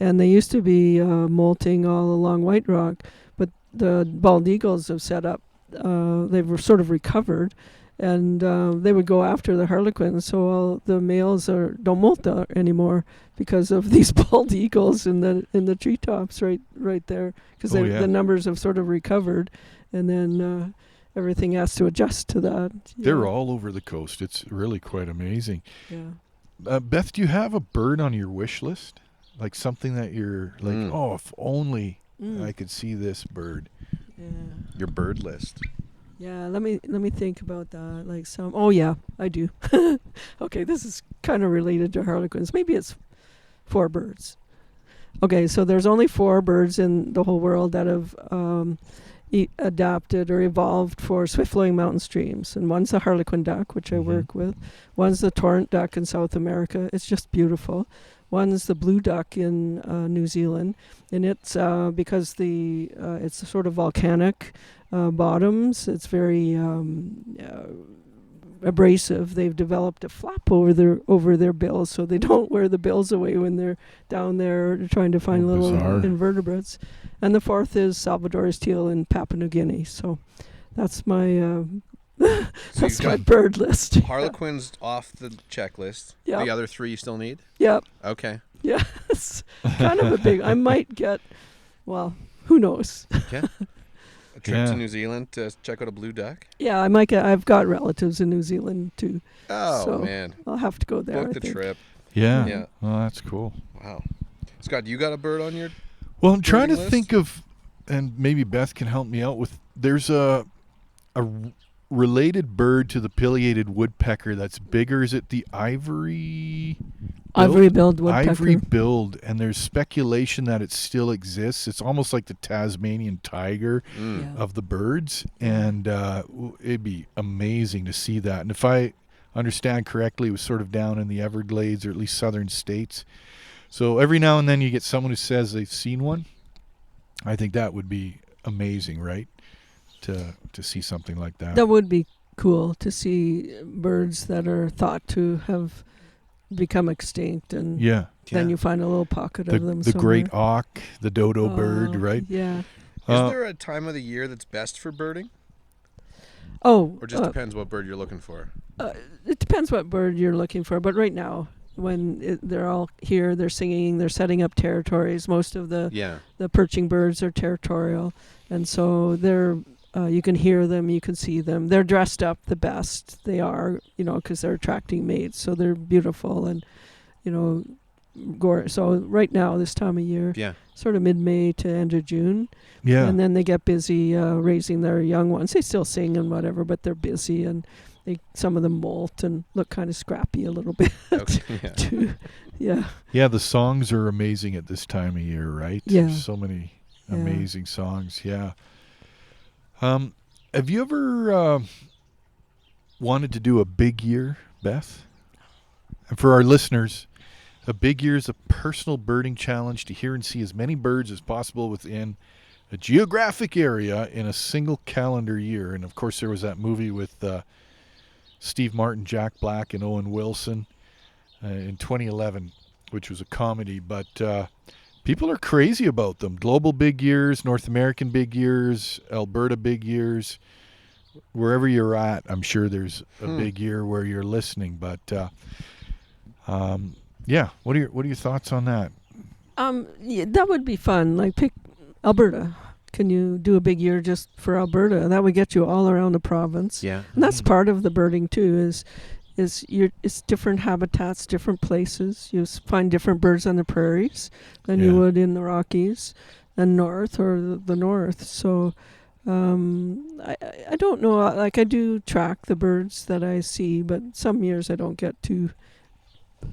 And they used to be molting all along White Rock, but the bald eagles have set up, they were sort of recovered, and they would go after the harlequins. So all the males don't molt there anymore because of these bald eagles in the treetops right there, because Oh, yeah. the numbers have sort of recovered, and then everything has to adjust to that. They're all over the coast. It's really quite amazing. Yeah. Beth, do you have a bird on your wish list? Like something that you're like, oh, if only I could see this bird. Yeah. Your bird list. Yeah, let me think about that. Like oh yeah, I do. Okay, this is kind of related to harlequins. Maybe it's 4 birds. Okay, so there's only 4 birds in the whole world that have adapted or evolved for swift-flowing mountain streams, and one's the Harlequin duck, which I work with. One's the torrent duck in South America. It's just beautiful. One's the blue duck in New Zealand, and it's because it's sort of volcanic bottoms. It's very abrasive, they've developed a flap over their bills, so they don't wear the bills away when they're down there trying to find little bizarre. invertebrates. And the fourth is Salvador's teal in Papua New Guinea. So that's my that's my bird list. Harlequin's off the checklist. Yep. The other 3 you still need? Yep. Okay. Yeah. It's kind of a big. I might get. Well, who knows? Yeah. A trip to New Zealand to check out a blue duck? Yeah, I might get. I've got relatives in New Zealand too. Oh, so man. I'll have to go there. Book the trip. Yeah. Yeah. Well, that's cool. Wow. Scott, you got a bird on your Well, I'm trying to list? think of, and maybe Beth can help me out with. There's a related bird to the pileated woodpecker that's bigger. Is it the ivory-billed woodpecker? Ivory-billed, and there's speculation that it still exists. It's almost like the Tasmanian tiger of the birds, and it'd be amazing to see that. And if I understand correctly, it was sort of down in the Everglades, or at least southern states. So every now and then you get someone who says they've seen one. I think that would be amazing, right? To see something like that. That would be cool to see birds that are thought to have become extinct, and then you find a little pocket of them. The somewhere. great auk, the dodo bird, right? Yeah. Is there a time of the year that's best for birding? Oh. Or just depends what bird you're looking for? It depends what bird you're looking for, but right now, when they're all here, they're singing, they're setting up territories. Most of the perching birds are territorial, and so they're you can hear them, you can see them. They're dressed up the best. They are, because they're attracting mates, so they're beautiful and, so right now, this time of year, sort of mid-May to end of June, and then they get busy raising their young ones. They still sing and whatever, but they're busy, and some of them molt and look kind of scrappy a little bit. Okay, yeah, the songs are amazing at this time of year, right? Yeah. There's so many amazing songs, Have you ever wanted to do a big year, Beth? And for our listeners, a big year is a personal birding challenge to hear and see as many birds as possible within a geographic area in a single calendar year. And, of course, there was that movie with Steve Martin, Jack Black, and Owen Wilson in 2011, which was a comedy. But people are crazy about them. Global big years, North American big years, Alberta big years. Wherever you're at, I'm sure there's a big year where you're listening. But what are your thoughts on that? That would be fun. Like pick Alberta. Can you do a big year just for Alberta? That would get you all around the province. Yeah, and that's part of the birding too. It's different habitats, different places. You find different birds on the prairies than you would in the Rockies and north or the north. So I don't know. Like I do track the birds that I see, but some years I don't get to.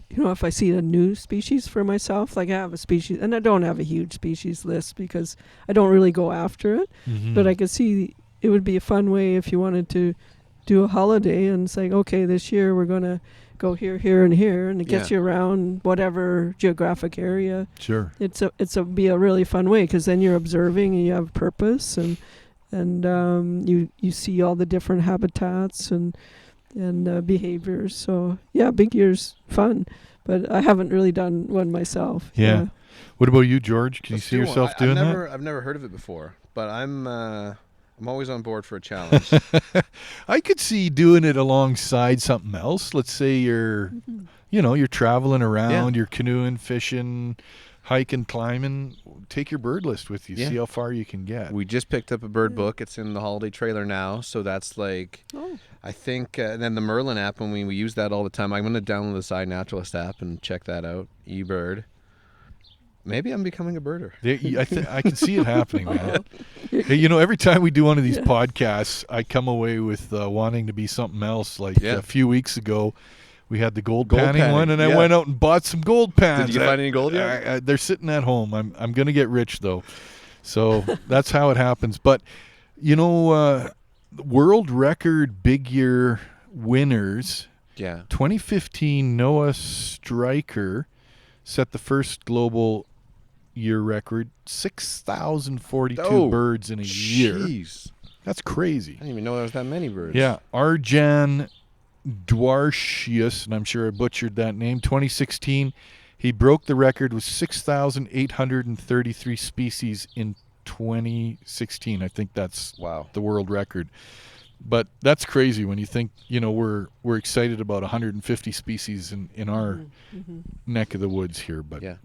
If I see a new species for myself, like I have a species, and I don't have a huge species list because I don't really go after it. Mm-hmm. But I could see it would be a fun way if you wanted to do a holiday and say, okay, this year we're going to go here, here, and here, and it gets you around whatever geographic area. Sure. It's be a really fun way because then you're observing and you have purpose and you see all the different habitats and behaviors. So big year's fun, but I haven't really done one myself. Yeah. What about you, George? Can you see yourself doing that? I've never heard of it before, but I'm always on board for a challenge. I could see doing it alongside something else. Let's say you're traveling around, you're canoeing, fishing, hiking, climbing. Take your bird list with you. See how far you can get. We just picked up a bird book. It's in the holiday trailer now, so that's like, I think, and then the Merlin app, when we use that all the time. I'm going to download the iNaturalist app and check that out. eBird. Maybe I'm becoming a birder. I can see it happening, man. Hey, every time we do one of these podcasts, I come away with wanting to be something else. Like a few weeks ago, we had the gold panning one, and I went out and bought some gold pans. Did you find any gold yet? They're sitting at home. I'm going to get rich, though. So that's how it happens. But, world record big year winners. Yeah. 2015, Noah Stryker set the first global year record, 6,042 birds in a year. Jeez. That's crazy. I didn't even know there was that many birds. Yeah. Arjan Dwarshius, and I'm sure I butchered that name, 2016, he broke the record with 6,833 species in 2016. I think that's Wow. the world record. But that's crazy when you think, we're excited about 150 species in our neck of the woods here. But Yeah.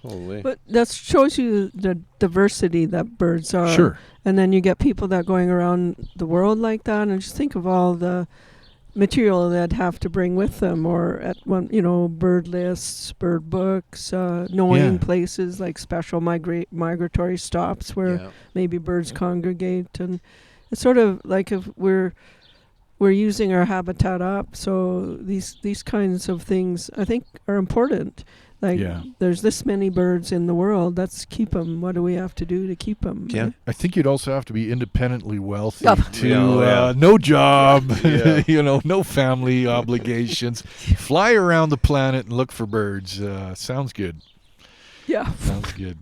Holy. But that shows you the diversity that birds are. Sure. And then you get people that going around the world like that, and just think of all the material they'd have to bring with them, or at one, bird lists, bird books, knowing Yeah. places like special migratory stops where Yeah. maybe birds congregate, and it's sort of like if we're using our habitat up. So these kinds of things I think are important. Like, Yeah. there's this many birds in the world. Let's keep them. What do we have to do to keep them? Yeah. I think you'd also have to be independently wealthy Yeah. to Yeah. no job, Yeah. no family obligations. Fly around the planet and look for birds. Sounds good. Yeah. Sounds good.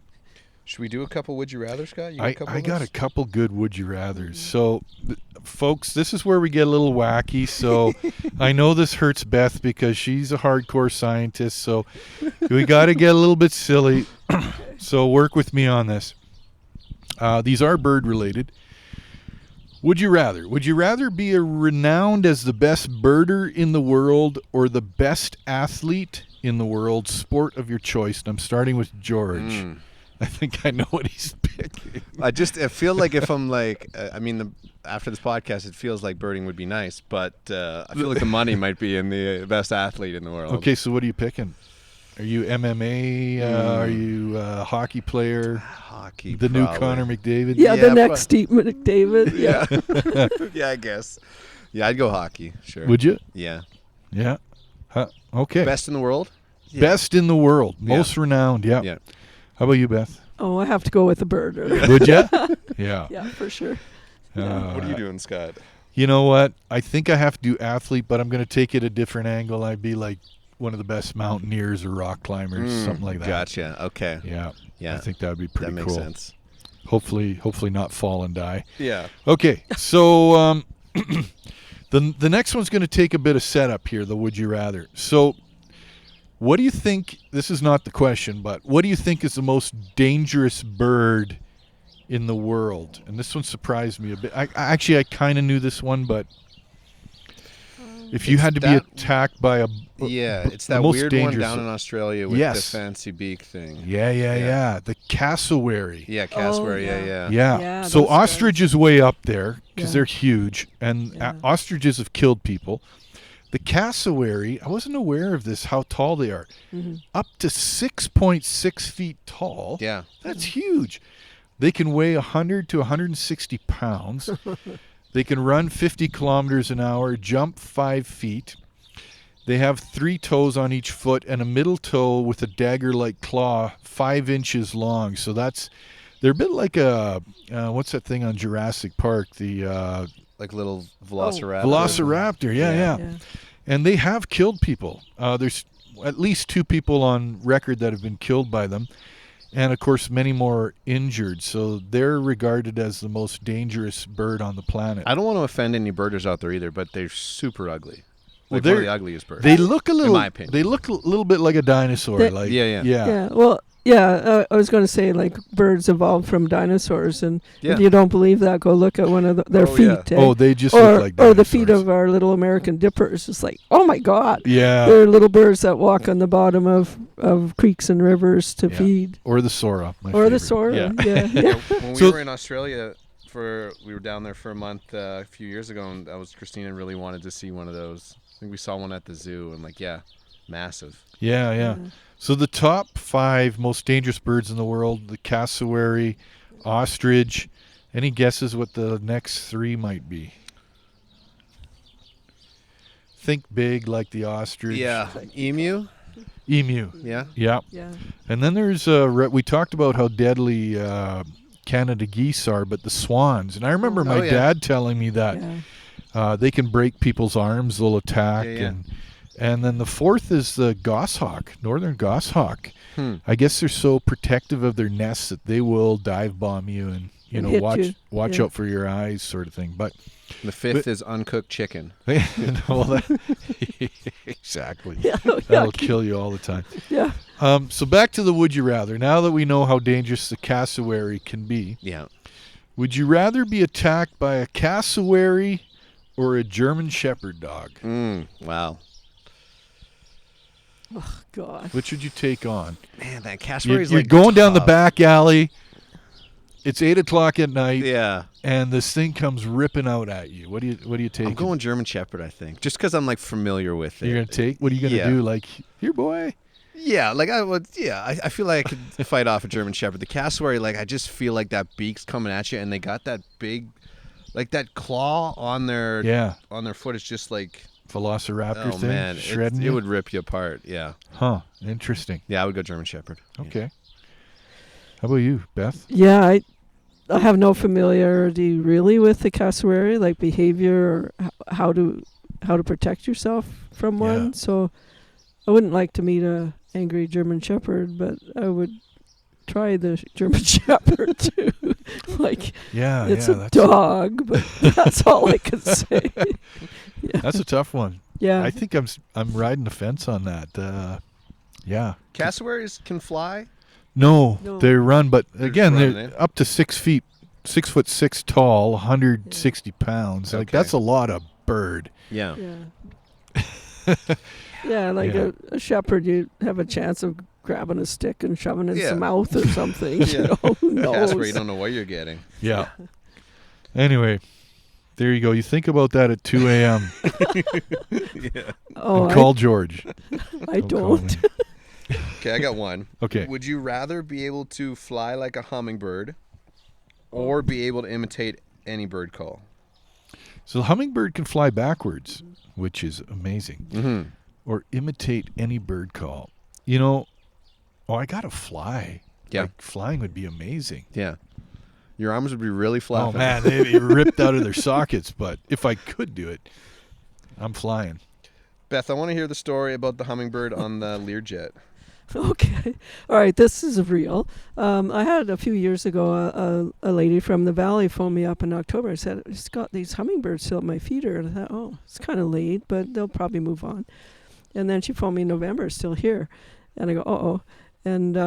Should we do a couple Would You Rather, Scott? You I couple got a of those? couple good would you rathers. So, folks, this is where we get a little wacky. So, I know this hurts Beth because she's a hardcore scientist. So, we got to get a little bit silly. So, work with me on this. These are bird related. Would you rather? Would you rather be renowned as the best birder in the world or the best athlete in the world, sport of your choice? And I'm starting with George. I think I know what he's picking. I feel like if I'm like, after this podcast, it feels like birding would be nice, but I feel like the money might be in the best athlete in the world. Okay, so what are you picking? Are you MMA? Are you a hockey player? Hockey. The probably. new Connor McDavid? Yeah, Yeah, the next Steve McDavid. Yeah. Yeah, I guess. Yeah, I'd go hockey. Sure. Would you? Yeah. Yeah. Okay. Best in the world? Yeah. Best in the world. Most renowned. Yeah. Yeah. How about you, Beth? Oh, I have to go with the birder. Would you? Yeah. Yeah, for sure. What are you doing, Scott? You know what? I think I have to do athlete, but I'm going to take it a different angle. I'd be like one of the best mountaineers or rock climbers, something like that. Gotcha. Okay. Yeah. Yeah. I think that would be pretty That cool. makes sense. Hopefully not fall and die. Yeah. Okay, so the next one's going to take a bit of setup here, the would you rather. So what do you think, this is not the question, but what do you think is the most dangerous bird in the world? And this one surprised me a bit. I kind of knew this one, but if you had to be attacked by it's the that most weird dangerous one down in Australia with Yes. the fancy beak thing. Yeah. The cassowary. Yeah, cassowary. yeah. Yeah. So those guys. ostrich is way up there because Yeah. they're huge, and Yeah. ostriches have killed people. The cassowary, I wasn't aware of this, how tall they are. Up to 6.6 feet tall. Yeah. That's huge. They can weigh 100 to 160 pounds. They can run 50 kilometers an hour, jump 5 feet. They have 3 toes on each foot and a middle toe with a dagger-like claw 5 inches long. So they're a bit like a, what's that thing on Jurassic Park? The Like little velociraptor. Velociraptor, yeah. And they have killed people. There's at least 2 people on record that have been killed by them. And, of course, many more injured. So they're regarded as the most dangerous bird on the planet. I don't want to offend any birders out there either, but they're super ugly. Like Well, one of the ugliest birds. They look a little. my opinion. They look a little bit like a dinosaur. They- Yeah. Yeah. Well, yeah, I was going to say, like, birds evolved from dinosaurs, and Yeah. if you don't believe that, go look at one of their Oh, feet. yeah. Eh? Oh, they just look like dinosaurs. or the feet of our little American dippers. It's like, oh my God. Yeah. They're little birds that walk on the bottom of creeks and rivers to Yeah. feed. Or the Sora. my Or the favorite. Sora. Yeah. Yeah. When we So- were in Australia we were down there for a month a few years ago, and Christina really wanted to see one of those. I think we saw one at the zoo, and massive. Yeah. So the top 5 most dangerous birds in the world: the cassowary, ostrich. Any guesses what the next 3 might be? Think big, like the ostrich. Yeah, emu. Emu. Yeah. Yeah. Yeah. And then there's we talked about how deadly Canada geese are, but the swans. And I remember my yeah. dad telling me that they can break people's arms, they'll attack. Yeah. And then the 4th is the goshawk, northern goshawk. I guess they're so protective of their nests that they will dive bomb you and you know, Hit watch you. out for your eyes, sort of thing. But The fifth is uncooked chicken. well, exactly. Yeah, That'll yucky. kill you all the time. Yeah. So back to the would you rather. Now that we know how dangerous the cassowary can be, Yeah. would you rather be attacked by a cassowary or a German Shepherd dog? Wow. Oh God. Which would you take on? Man, that cassowary's You're like going down the tough. back alley. It's 8:00 at night, Yeah. and this thing comes ripping out at you. What do you take? I'm going German Shepherd, I think, just because I'm like familiar with it. You're gonna take. What are you gonna Yeah. do? Like, here, boy. Yeah, like I would. Yeah, I feel like I could fight off a German Shepherd. The cassowary, like I just feel like that beak's coming at you, and they got that big, like that claw on their foot. It's just like Velociraptor oh thing man, shredding it you. would rip you apart. Yeah, Huh? Interesting. yeah, I would go German Shepherd. Yeah. Okay. How about you, Beth? Yeah, I have no familiarity really with the cassowary, like behavior or how to protect yourself from Yeah. one. So I wouldn't like to meet a angry German Shepherd, but I would try the German Shepherd too. Like Yeah, it's yeah. a dog, but that's all I can say. Yeah. That's a tough one. Yeah. I think I'm riding the fence on that. Yeah. Cassowaries can fly. No, No. they run, but They're again, just running, they're up to 6 feet, 6'6" tall, 160 pounds. Like Okay. that's a lot of bird. Yeah. Yeah. Yeah, like Yeah. a shepherd, you have a chance of grabbing a stick and shoving it in Yeah. his mouth or something. Yeah. You know, who knows? Cassowary, you don't know what you're getting. Yeah. Anyway, there you go. You think about that at 2 a.m. Yeah. Oh, and call George. I Call don't. me. Okay, I got one. Okay. Would you rather be able to fly like a hummingbird, or be able to imitate any bird call? So the hummingbird can fly backwards, which is amazing. Mm-hmm. Or imitate any bird call. You know, I gotta fly. Yeah. Like, flying would be amazing. Yeah. Your arms would be really flapping. Oh man, they'd be ripped out of their sockets. But if I could do it, I'm flying. Beth, I want to hear the story about the hummingbird on the Learjet. Okay. All right. This is real. I had a few years ago a lady from the valley phone me up in October. I said, I just got these hummingbirds still at my feeder. And I thought, oh, it's kind of late, but they'll probably move on. And then she phoned me in November, still here. And I go, uh-oh. And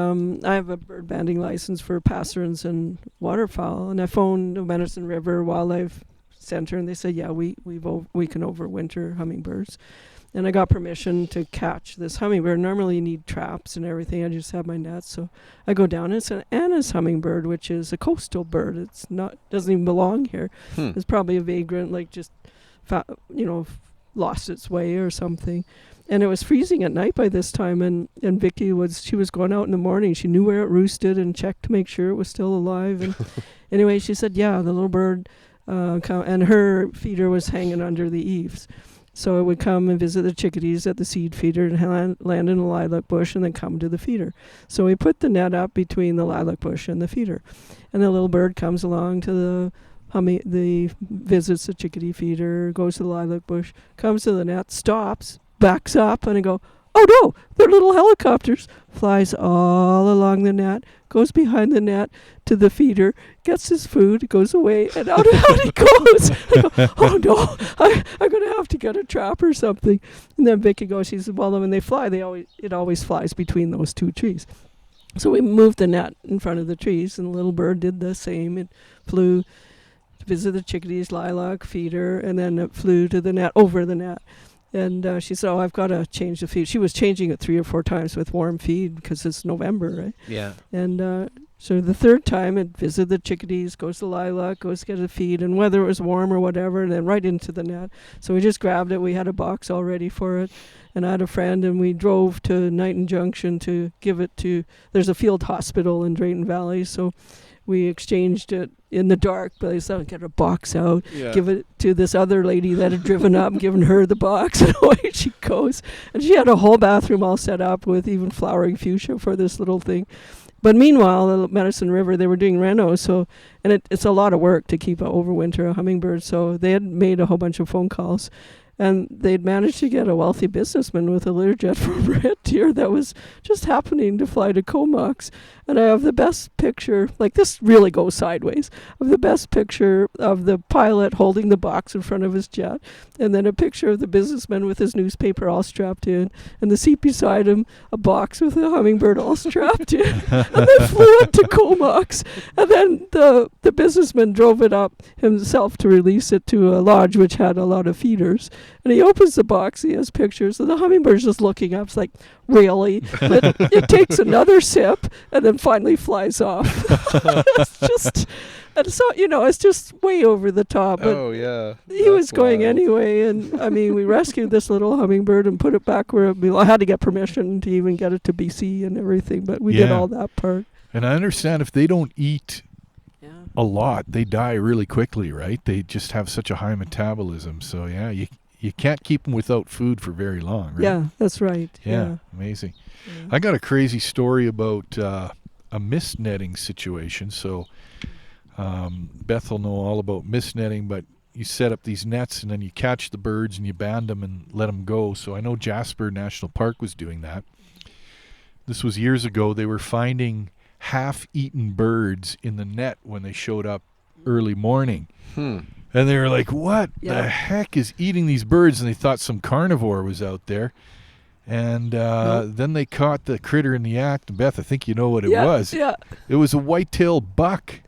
I have a bird banding license for passerines and waterfowl. And I phoned the Medicine River Wildlife Center, and they said, yeah, we can overwinter hummingbirds. And I got permission to catch this hummingbird. Normally you need traps and everything. I just have my nets. So I go down. It's an Anna's hummingbird, which is a coastal bird. It's not, doesn't even belong here. It's probably a vagrant, like just, lost its way or something. And it was freezing at night by this time. And Vicky she was going out in the morning. She knew where it roosted and checked to make sure it was still alive. And anyway, she said, yeah, the little bird, and her feeder was hanging under the eaves. So it would come and visit the chickadees at the seed feeder and land in a lilac bush and then come to the feeder. So we put the net up between the lilac bush and the feeder. And the little bird comes along to visits the chickadee feeder, goes to the lilac bush, comes to the net, stops, backs up, and I go, oh no, they're little helicopters. Flies all along the net, goes behind the net to the feeder, gets his food, goes away, and out he goes. I go, oh no, I'm going to have to get a trap or something. And then Vicky goes, she said, well, when they fly, it always flies between those two trees. So we moved the net in front of the trees, and the little bird did the same. It flew to visit the chickadees, lilac feeder, and then it flew to the net, over the net. And she said, oh, I've got to change the feed. She was changing it 3 or 4 times with warm feed because it's November, right? Yeah. And so the third time it visited the chickadees, goes to lilac, goes to get a feed, and whether it was warm or whatever, and then right into the net. So we just grabbed it. We had a box all ready for it. And I had a friend, and we drove to Knighton Junction to give it to, there's a field hospital in Drayton Valley, so we exchanged it in the dark, but I said, get a box out, give it to this other lady that had driven up, given her the box, and away she goes. And she had a whole bathroom all set up with even flowering fuchsia for this little thing. But meanwhile, the Medicine River, they were doing reno, and it's a lot of work to keep overwinter a hummingbird. So they had made a whole bunch of phone calls, And they'd managed to get a wealthy businessman with a Learjet for a red deer that was just happening to fly to Comox. And I have the best picture, like this really goes sideways, of the best picture of the pilot holding the box in front of his jet, and then a picture of the businessman with his newspaper all strapped in, and the seat beside him, a box with a hummingbird all strapped in. And they flew up to Comox. And then the businessman drove it up himself to release it to a lodge which had a lot of feeders. And he opens the box, he has pictures, and the hummingbird's just looking up. It's like, really? It takes another sip and then finally flies off. It's just, and so, it's just way over the top. But oh, yeah. he was going anyway. And, I mean, we rescued this little hummingbird and put it back where it belonged. I had to get permission to even get it to BC and everything, but we did all that part. And I understand if they don't eat a lot, they die really quickly, right? They just have such a high metabolism. So, yeah, you can't keep them without food for very long, right? Yeah, that's right. Yeah, amazing. Yeah. I got a crazy story about a mist netting situation. So Beth will know all about mist netting, but you set up these nets and then you catch the birds and you band them and let them go. So I know Jasper National Park was doing that. This was years ago. They were finding half-eaten birds in the net when they showed up early morning. And they were like, what the heck is eating these birds? And they thought some carnivore was out there. And then they caught the critter in the act. And Beth, I think you know what it was. Yeah. It was a white-tailed buck.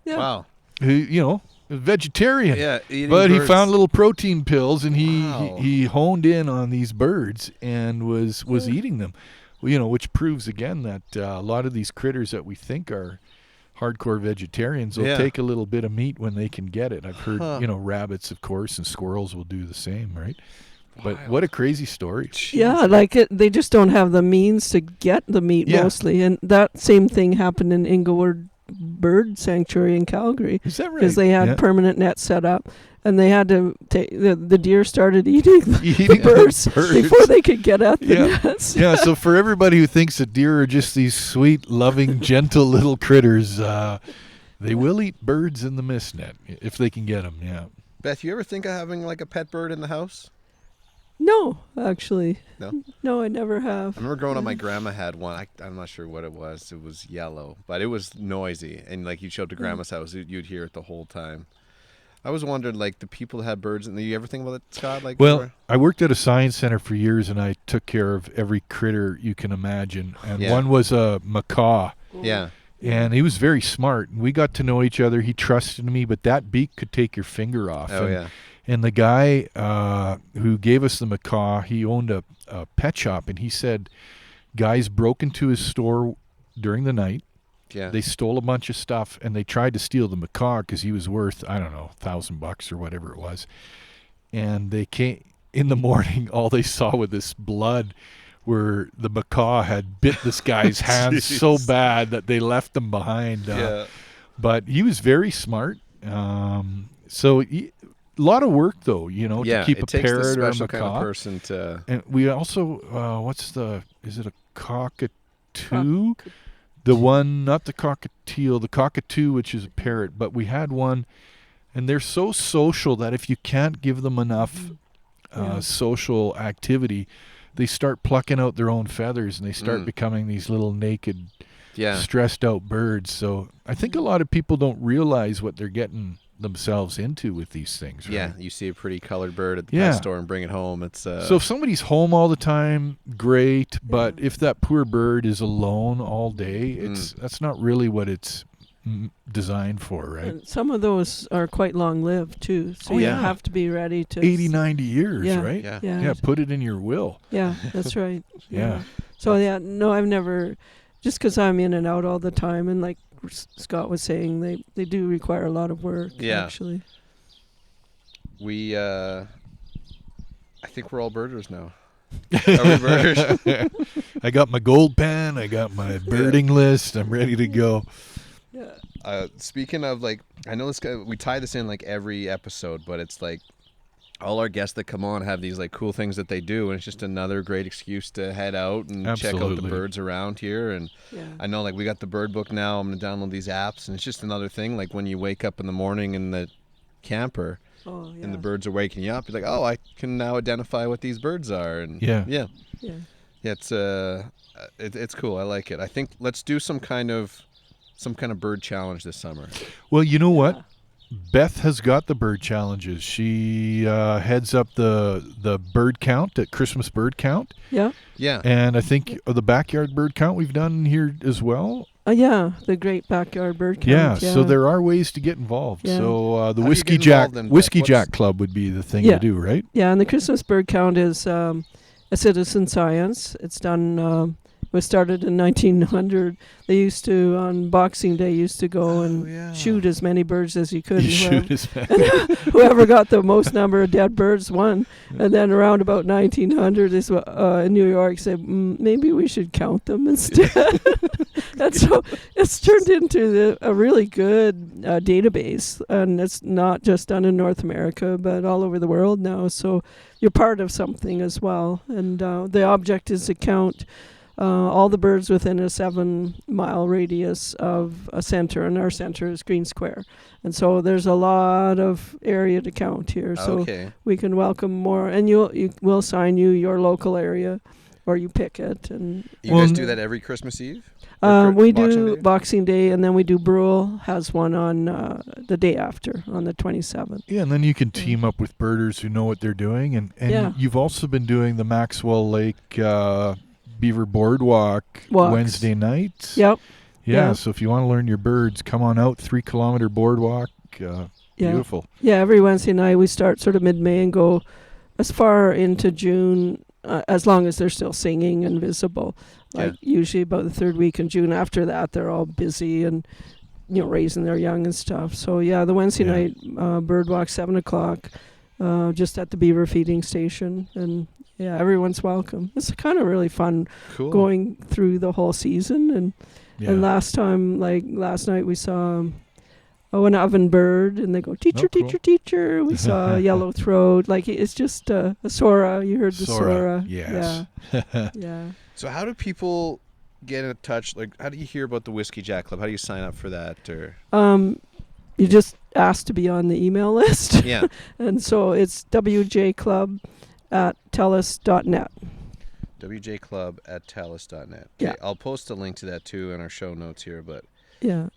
Yeah. Wow. Who, a vegetarian. Yeah, but birds. He found little protein pills, and he honed in on these birds and was eating them. Which proves again that a lot of these critters that we think are hardcore vegetarians will take a little bit of meat when they can get it. I've heard, rabbits, of course, and squirrels will do the same, right? But what a crazy story. Yeah, they just don't have the means to get the meat mostly. And that same thing happened in Inglewood Bird Sanctuary in Calgary. Is that right? Because they had permanent nets set up. And they had to take the deer started eating the birds before they could get at the nets. Yeah, so for everybody who thinks that deer are just these sweet, loving, gentle little critters, they will eat birds in the mist net if they can get them, yeah. Beth, you ever think of having like a pet bird in the house? No, actually. No? No, I never have. I remember growing up, my grandma had one. I'm not sure what it was. It was yellow, but it was noisy. And like you'd show up to grandma's house, you'd hear it the whole time. I was wondering, like, the people that had birds, and you ever think about it, Scott? I worked at a science center for years, and I took care of every critter you can imagine. And one was a macaw. Yeah. And he was very smart. We got to know each other. He trusted me, but that beak could take your finger off. And the guy who gave us the macaw, he owned a pet shop, and he said guys broke into his store during the night. Yeah. They stole a bunch of stuff, and they tried to steal the macaw because he was worth, I don't know, $1,000 or whatever it was. And they came in the morning. All they saw with this blood where the macaw had bit this guy's hands so bad that they left them behind. But he was very smart. So a lot of work, though, to keep a parrot or a macaw. Kind of person to. And we also, is it a cockatoo? The one, not the cockatiel, the cockatoo, which is a parrot, but we had one, and they're so social that if you can't give them enough social activity, they start plucking out their own feathers, and they start becoming these little naked, stressed out birds. So I think a lot of people don't realize what they're getting themselves into with these things, right? Yeah, you see a pretty colored bird at the pet store and bring it home. It's so if somebody's home all the time, great, but if that poor bird is alone all day, that's not really what it's designed for, right? And some of those are quite long-lived too, so you have to be ready to 80, 90 years, right? Yeah, put it in your will. Yeah, that's right. Yeah. So no, I've never, just because I'm in and out all the time, and like Scott was saying, they do require a lot of work. Actually, we I think we're all birders now. Are we birders? I got my gold pen. I got my birding list. I'm ready to go. Yeah. Speaking of, like, I know this guy. We tie this in like every episode, but it's like all our guests that come on have these like cool things that they do, and it's just another great excuse to head out and check out the birds around here. And I know, like, we got the bird book now. I'm gonna download these apps, and it's just another thing. Like when you wake up in the morning in the camper, Oh, yeah. and the birds are waking you up. You're like, oh, I can now identify what these birds are. And Yeah. yeah, Yeah. it's cool. I like it. I think let's do some kind of bird challenge this summer. Well, you know what? Beth has got the bird challenges. She heads up the bird count at Christmas bird count. Yeah. Yeah. And I think the backyard bird count we've done here as well. Yeah, the Great Backyard Bird Yeah, Count. Yeah, so there are ways to get involved. Yeah. So the How do you Whiskey get Jack involved in, Beth? Whiskey What's- Jack Club would be the thing Yeah. to do, right? Yeah, and the Christmas bird count is a citizen science. It's done. Was started in 1900. They used to on Boxing Day used to go and shoot as many birds as you could. You and shoot his whoever got the most number of dead birds won. And then around about 1900, this in New York said maybe we should count them instead. And so it's turned into a really good database, and it's not just done in North America but all over the world now. So you're part of something as well, and the object is to count all the birds within a 7-mile radius of a center, and our center is Green Square. And so there's a lot of area to count here. So we can welcome more, and we'll assign you your local area, or you pick it. And You guys do that every Christmas Eve? we Boxing do Day? Boxing Day, and then we do Brule has one on the day after, on the 27th. Yeah, and then you can team up with birders who know what they're doing. And Yeah. you've also been doing the Maxwell Lake Beaver Boardwalk Walks. Wednesday nights. Yep. Yeah, Yeah. so if you want to learn your birds, come on out, 3-kilometer boardwalk. Yeah. Beautiful. Yeah, every Wednesday night we start sort of mid-May and go as far into June, as long as they're still singing and visible. Like usually about the third week in June. After that, they're all busy and raising their young and stuff. So yeah, the Wednesday night bird walk 7:00, just at the beaver feeding station, and yeah, everyone's welcome. It's kind of really fun going through the whole season. And last night we saw an oven bird, and they go, teacher, cool. teacher, teacher. We saw a yellow throat. Like, it's just a Sora. You heard the Sora. Yes. Yeah. So how do people get in touch? Like, how do you hear about the Whiskey Jack Club? How do you sign up for that? Or You just ask to be on the email list. yeah, And so it's wjclub@telus.net. wjclub@talus.net. Yeah. I'll post a link to that too in our show notes here. But Yeah.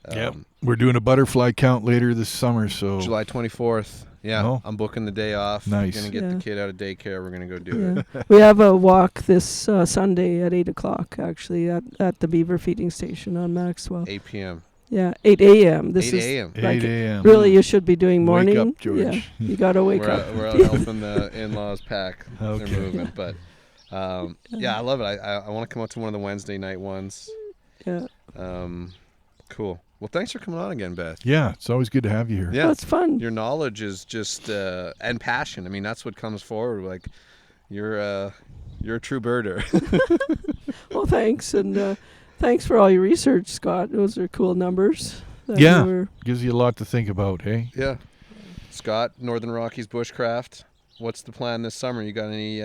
We're doing a butterfly count later this summer, so July 24th. Yeah, Oh. I'm booking the day off. Nice. We're gonna get Yeah. the kid out of daycare. We're gonna go do it. Yeah. We have a walk this Sunday at 8:00, actually, at the beaver feeding station on Maxwell. 8 p.m. Yeah, 8 a.m. This 8 is a.m. 8 like a.m. really you should be doing morning. Wake up, George. Yeah, you got to wake up. We're out helping the in-laws pack Okay. their movement. But yeah, I love it. I want to come out to one of the Wednesday night ones. Yeah. Cool. Well, thanks for coming on again, Beth. Yeah, it's always good to have you here. Yeah, Well, it's fun. Your knowledge is just and passion. I mean, that's what comes forward. Like you're a true birder. Well, thanks, and thanks for all your research, Scott. Those are cool numbers. that Yeah. you were- Gives you a lot to think about, hey? Yeah. Scott, Northern Rockies bushcraft. What's the plan this summer? You got any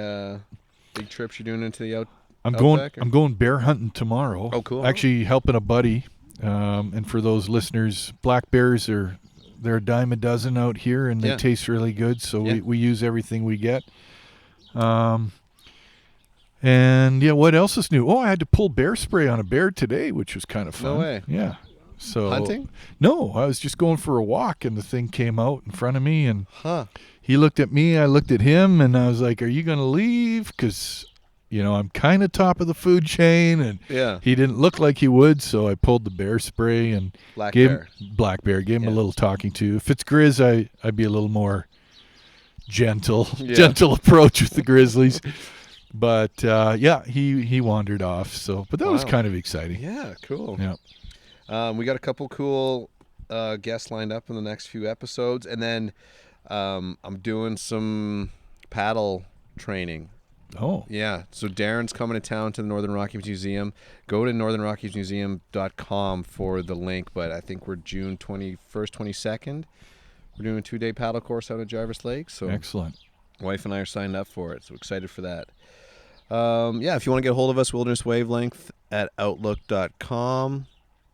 big trips you're doing into the I'm Outback, or- going bear hunting tomorrow. Oh, cool. Actually helping a buddy. And for those listeners, black bears they're a dime a dozen out here, and they taste really good. So we use everything we get. And yeah, what else is new? Oh, I had to pull bear spray on a bear today, which was kind of fun. No way. Yeah. So Hunting? No, I was just going for a walk, and the thing came out in front of me, and Huh. he looked at me, I looked at him, and I was like, "Are you going to leave?" Because I'm kind of top of the food chain, and Yeah. he didn't look like he would, so I pulled the bear spray and Black gave bear. black bear, gave him Yeah. a little talking to. If it's grizz, I'd be a little more gentle Yeah. gentle approach with the grizzlies. But he wandered off. So, but that was Wow. kind of exciting. Yeah, cool. Yeah. We got a couple cool guests lined up in the next few episodes, and then I'm doing some paddle training. Oh, Yeah, so Darren's coming to town to the Northern Rockies Museum. Go to northernrockiesmuseum.com for the link, but I think we're June 21st, 22nd. We're doing a 2-day paddle course out at Jarvis Lake, so excellent. wife and I are signed up for it, so excited for that. If you want to get a hold of us, wildernesswavelength@outlook.com.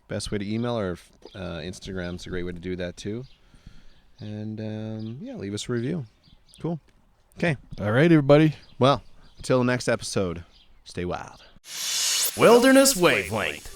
Best way to email, or Instagram's a great way to do that too. And yeah, leave us a review. Cool. Okay. All right, everybody. Well, until the next episode, stay wild. Wilderness Wavelength.